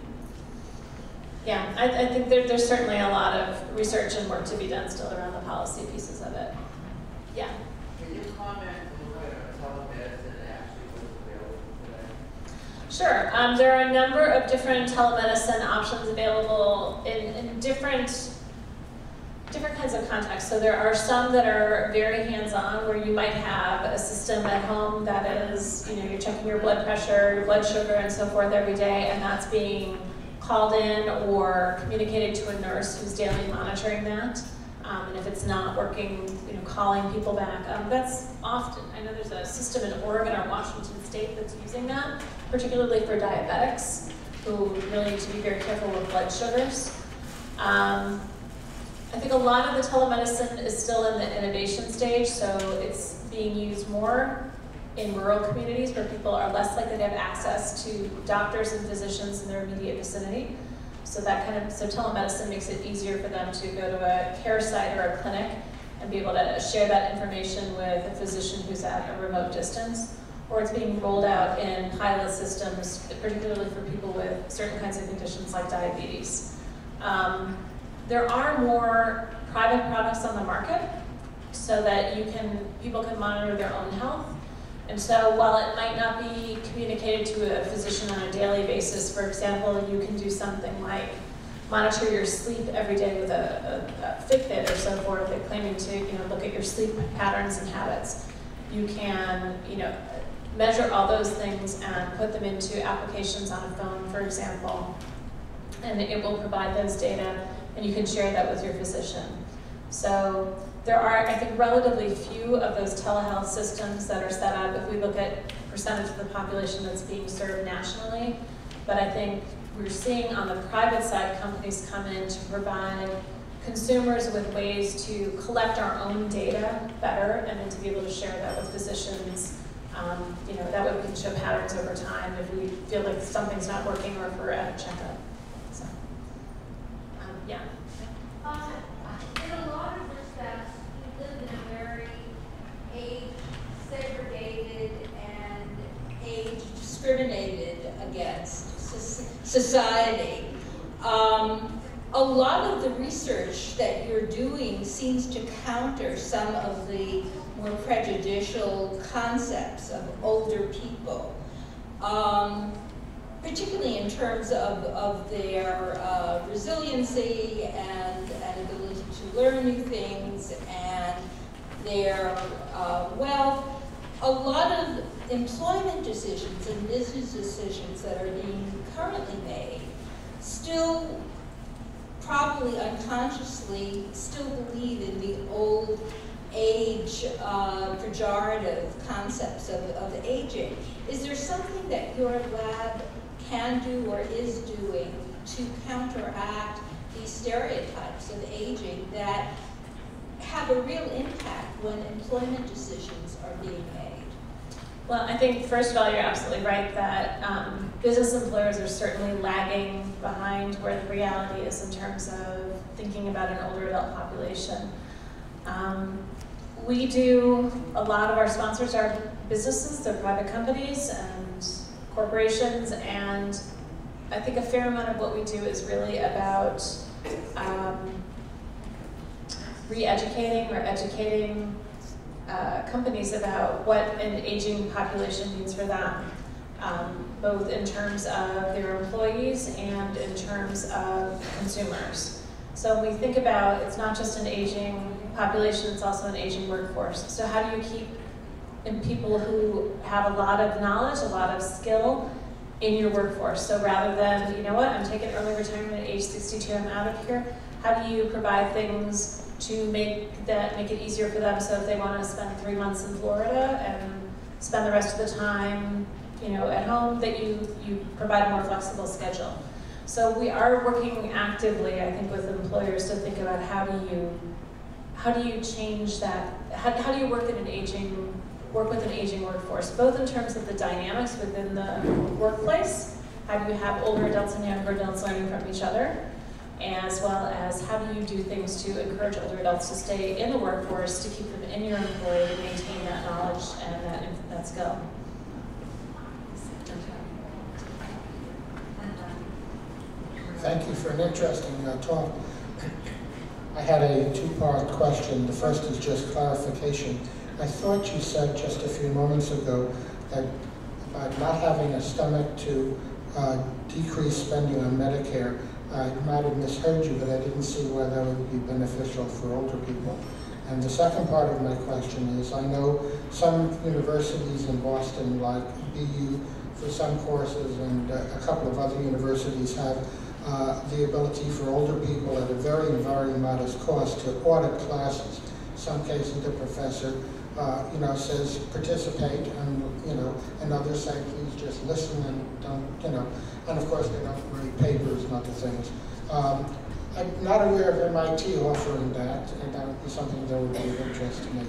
Yeah, I think there's certainly a lot of research and work to be done still around the policy pieces of it. Yeah. Can you comment a little bit on telemedicine actually what's available today? Sure. There are a number of different telemedicine options available in different kinds of contexts. So there are some that are very hands-on, where you might have a system at home that is, you're checking your blood pressure, your blood sugar, and so forth every day, and that's being called in or communicated to a nurse who's daily monitoring that. And if it's not working, calling people back. That's often, I know there's a system in Oregon or Washington State that's using that, particularly for diabetics, who really need to be very careful with blood sugars. I think a lot of the telemedicine is still in the innovation stage, so it's being used more in rural communities where people are less likely to have access to doctors and physicians in their immediate vicinity. So telemedicine makes it easier for them to go to a care site or a clinic and be able to share that information with a physician who's at a remote distance. Or it's being rolled out in pilot systems, particularly for people with certain kinds of conditions like diabetes. There are more private products on the market so that people can monitor their own health. And so while it might not be communicated to a physician on a daily basis, for example, you can do something like monitor your sleep every day with a Fitbit or so forth, they're claiming to look at your sleep patterns and habits. You can measure all those things and put them into applications on a phone, for example, and it will provide those data, and you can share that with your physician. So there are, I think, relatively few of those telehealth systems that are set up if we look at percentage of the population that's being served nationally. But I think we're seeing on the private side companies come in to provide consumers with ways to collect our own data better and then to be able to share that with physicians. That way we can show patterns over time if we feel like something's not working or if we're at a checkup. So, yeah. In a lot of respects, we live in a very age-segregated and age-discriminated against society. A lot of the research that you're doing seems to counter some of the more prejudicial concepts of older people, particularly in terms of their resiliency and ability to learn new things and their wealth. A lot of employment decisions and business decisions that are being currently made still probably unconsciously still believe in the old age pejorative concepts of aging. Is there something that your lab can do or is doing to counteract these stereotypes of aging that have a real impact when employment decisions are being made? Well, I think, first of all, you're absolutely right that business employers are certainly lagging behind where the reality is in terms of thinking about an older adult population. We do, a lot of our sponsors are businesses, they're private companies and corporations, and I think a fair amount of what we do is really about re-educating or educating companies about what an aging population means for them, both in terms of their employees and in terms of consumers. So when we think about, it's not just an aging population, it's also an aging workforce. So how do you keep people who have a lot of knowledge, a lot of skill in your workforce? So rather than, you know what, I'm taking early retirement at age 62, I'm out of here, how do you provide things to make it easier for them, so if they want to spend 3 months in Florida and spend the rest of the time, you know, at home, that you provide a more flexible schedule. So we are working actively, I think, with employers to think about how do you change that? How do you work with an aging workforce, both in terms of the dynamics within the workplace? How do you have older adults and younger adults learning from each other? As well as how do you do things to encourage older adults to stay in the workforce, to keep them in your employ, to maintain that knowledge and that skill. Thank you for an interesting talk. I had a two-part question. The first is just clarification. I thought you said just a few moments ago that not having a stomach to decrease spending on Medicare, I might have misheard you, but I didn't see why that would be beneficial for older people. And the second part of my question is, I know some universities in Boston, like BU for some courses, and a couple of other universities have the ability for older people at a very, very modest cost to audit classes. In some cases, the professor says participate, and others say please just listen and don't, and of course they don't write papers and other things. I'm not aware of MIT offering that, and that would be something that would be of interest to me.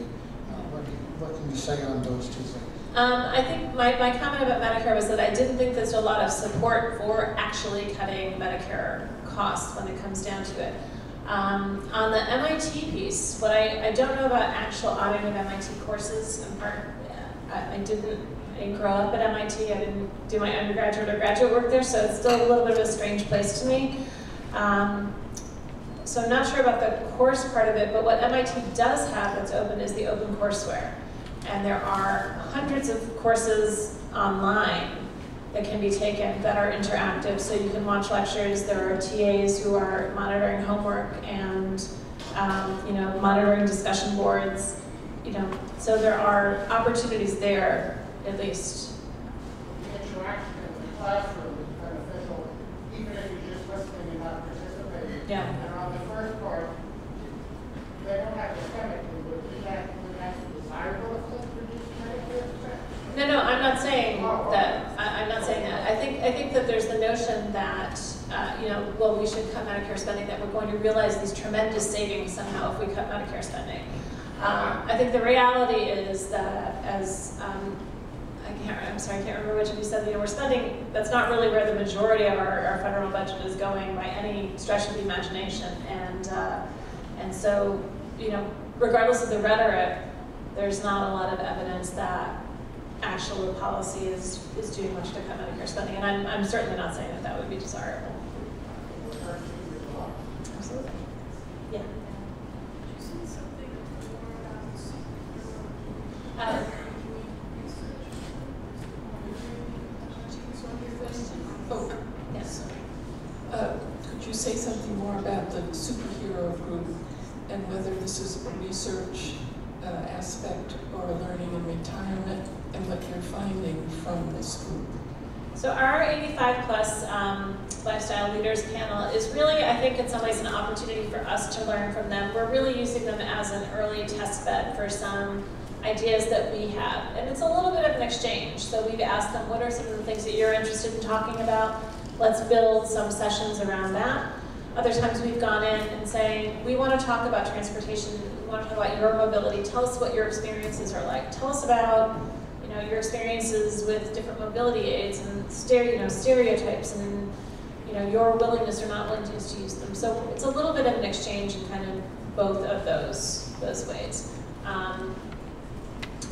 What can you say on those two things? I think my comment about Medicare was that I didn't think there's a lot of support for actually cutting Medicare costs when it comes down to it. On the MIT piece, what I don't know about actual auditing of MIT courses, in part, I didn't grow up at MIT, I didn't do my undergraduate or graduate work there, so it's still a little bit of a strange place to me. So I'm not sure about the course part of it, but what MIT does have that's open is the open courseware. And there are hundreds of courses online that can be taken that are interactive, so you can watch lectures. There are TAs who are monitoring homework and monitoring discussion boards. So there are opportunities there, at least. The interaction in the classroom is beneficial, even if you're just listening and not participating. Yeah. And on the first part, they don't have the stomach to do it. Is that desirable to reduce Medicare expense? No, I'm not saying that. I'm not saying that. I think that there's the notion that we should cut Medicare spending, that we're going to realize these tremendous savings somehow if we cut Medicare spending. I think the reality is that I can't remember which of you said, we're spending, that's not really where the majority of our federal budget is going by any stretch of the imagination. And so, regardless of the rhetoric, there's not a lot of evidence that actual policy is doing much to cut Medicare spending, and I'm certainly not saying that would be desirable. Absolutely. Yeah. Yes. Could you say something more about the superhero group and whether this is a research aspect or learning in retirement, and what you're finding from this group? So our 85 plus lifestyle leaders panel is really, I think in some ways, an opportunity for us to learn from them. We're really using them as an early test bed for some ideas that we have. And it's a little bit of an exchange. So we've asked them, what are some of the things that you're interested in talking about? Let's build some sessions around that. Other times we've gone in and saying, we want to talk about transportation, we want to talk about your mobility, tell us what your experiences are like. Tell us about your experiences with different mobility aids and stereotypes and your willingness or not willingness to use them. So it's a little bit of an exchange in kind of both of those ways.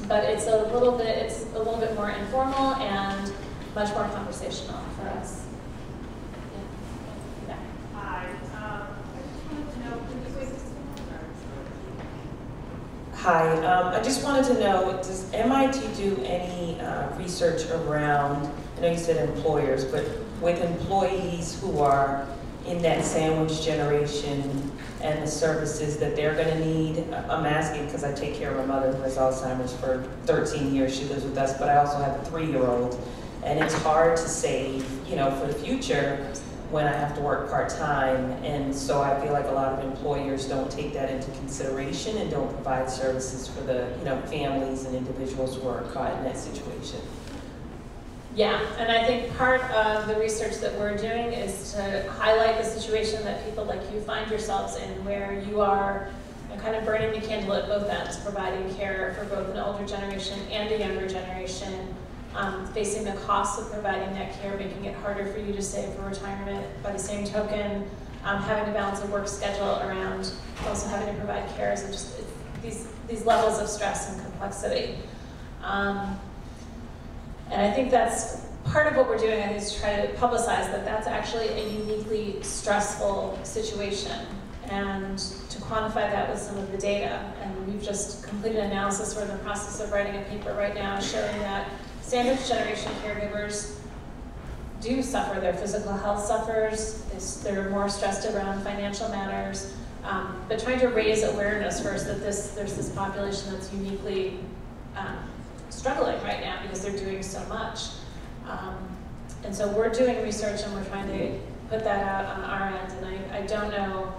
But it's a little bit more informal and much more conversational for us. Yeah. Hi. I just wanted to know, can you wait this Hi, I just wanted to know, does MIT do any research around, I know you said employers, but with employees who are in that sandwich generation and the services that they're going to need? I'm asking because I take care of my mother who has Alzheimer's for 13 years. She lives with us, but I also have a 3-year-old. And it's hard to save, for the future when I have to work part-time. And so I feel like a lot of employers don't take that into consideration and don't provide services for the, families and individuals who are caught in that situation. Yeah, and I think part of the research that we're doing is to highlight the situation that people like you find yourselves in, where you are kind of burning the candle at both ends, providing care for both an older generation and a younger generation, facing the costs of providing that care, making it harder for you to save for retirement. By the same token, having to balance a work schedule around also having to provide care. So just these levels of stress and complexity. And I think that's part of what we're doing, I think, is try to publicize that that's actually a uniquely stressful situation, and to quantify that with some of the data. And we've just completed an analysis. We're in the process of writing a paper right now showing that sandwich generation caregivers do suffer. Their physical health suffers. They're more stressed around financial matters. But trying to raise awareness first that there's this population that's uniquely struggling right now because they're doing so much. And so we're doing research and we're trying to put that out on our end. And I don't know,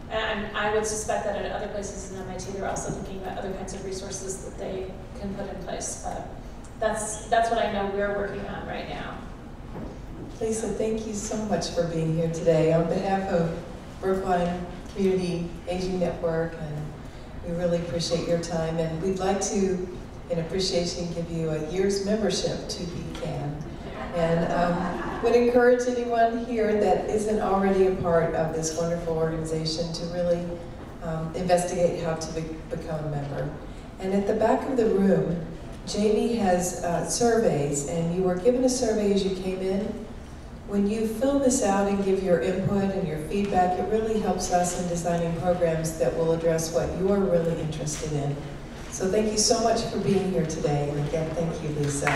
and I would suspect that at other places in MIT they're also thinking about other kinds of resources that they can put in place. But that's what I know we're working on right now. Lisa, thank you so much for being here today. On behalf of Brookline Community Aging Network, and we really appreciate your time. And we'd like to, in appreciation, give you a year's membership to BCAN. And would encourage anyone here that isn't already a part of this wonderful organization to really investigate how to become a member. And at the back of the room, Jamie has surveys, and you were given a survey as you came in. When you fill this out and give your input and your feedback, it really helps us in designing programs that will address what you're really interested in. So thank you so much for being here today. And again, thank you, Lisa.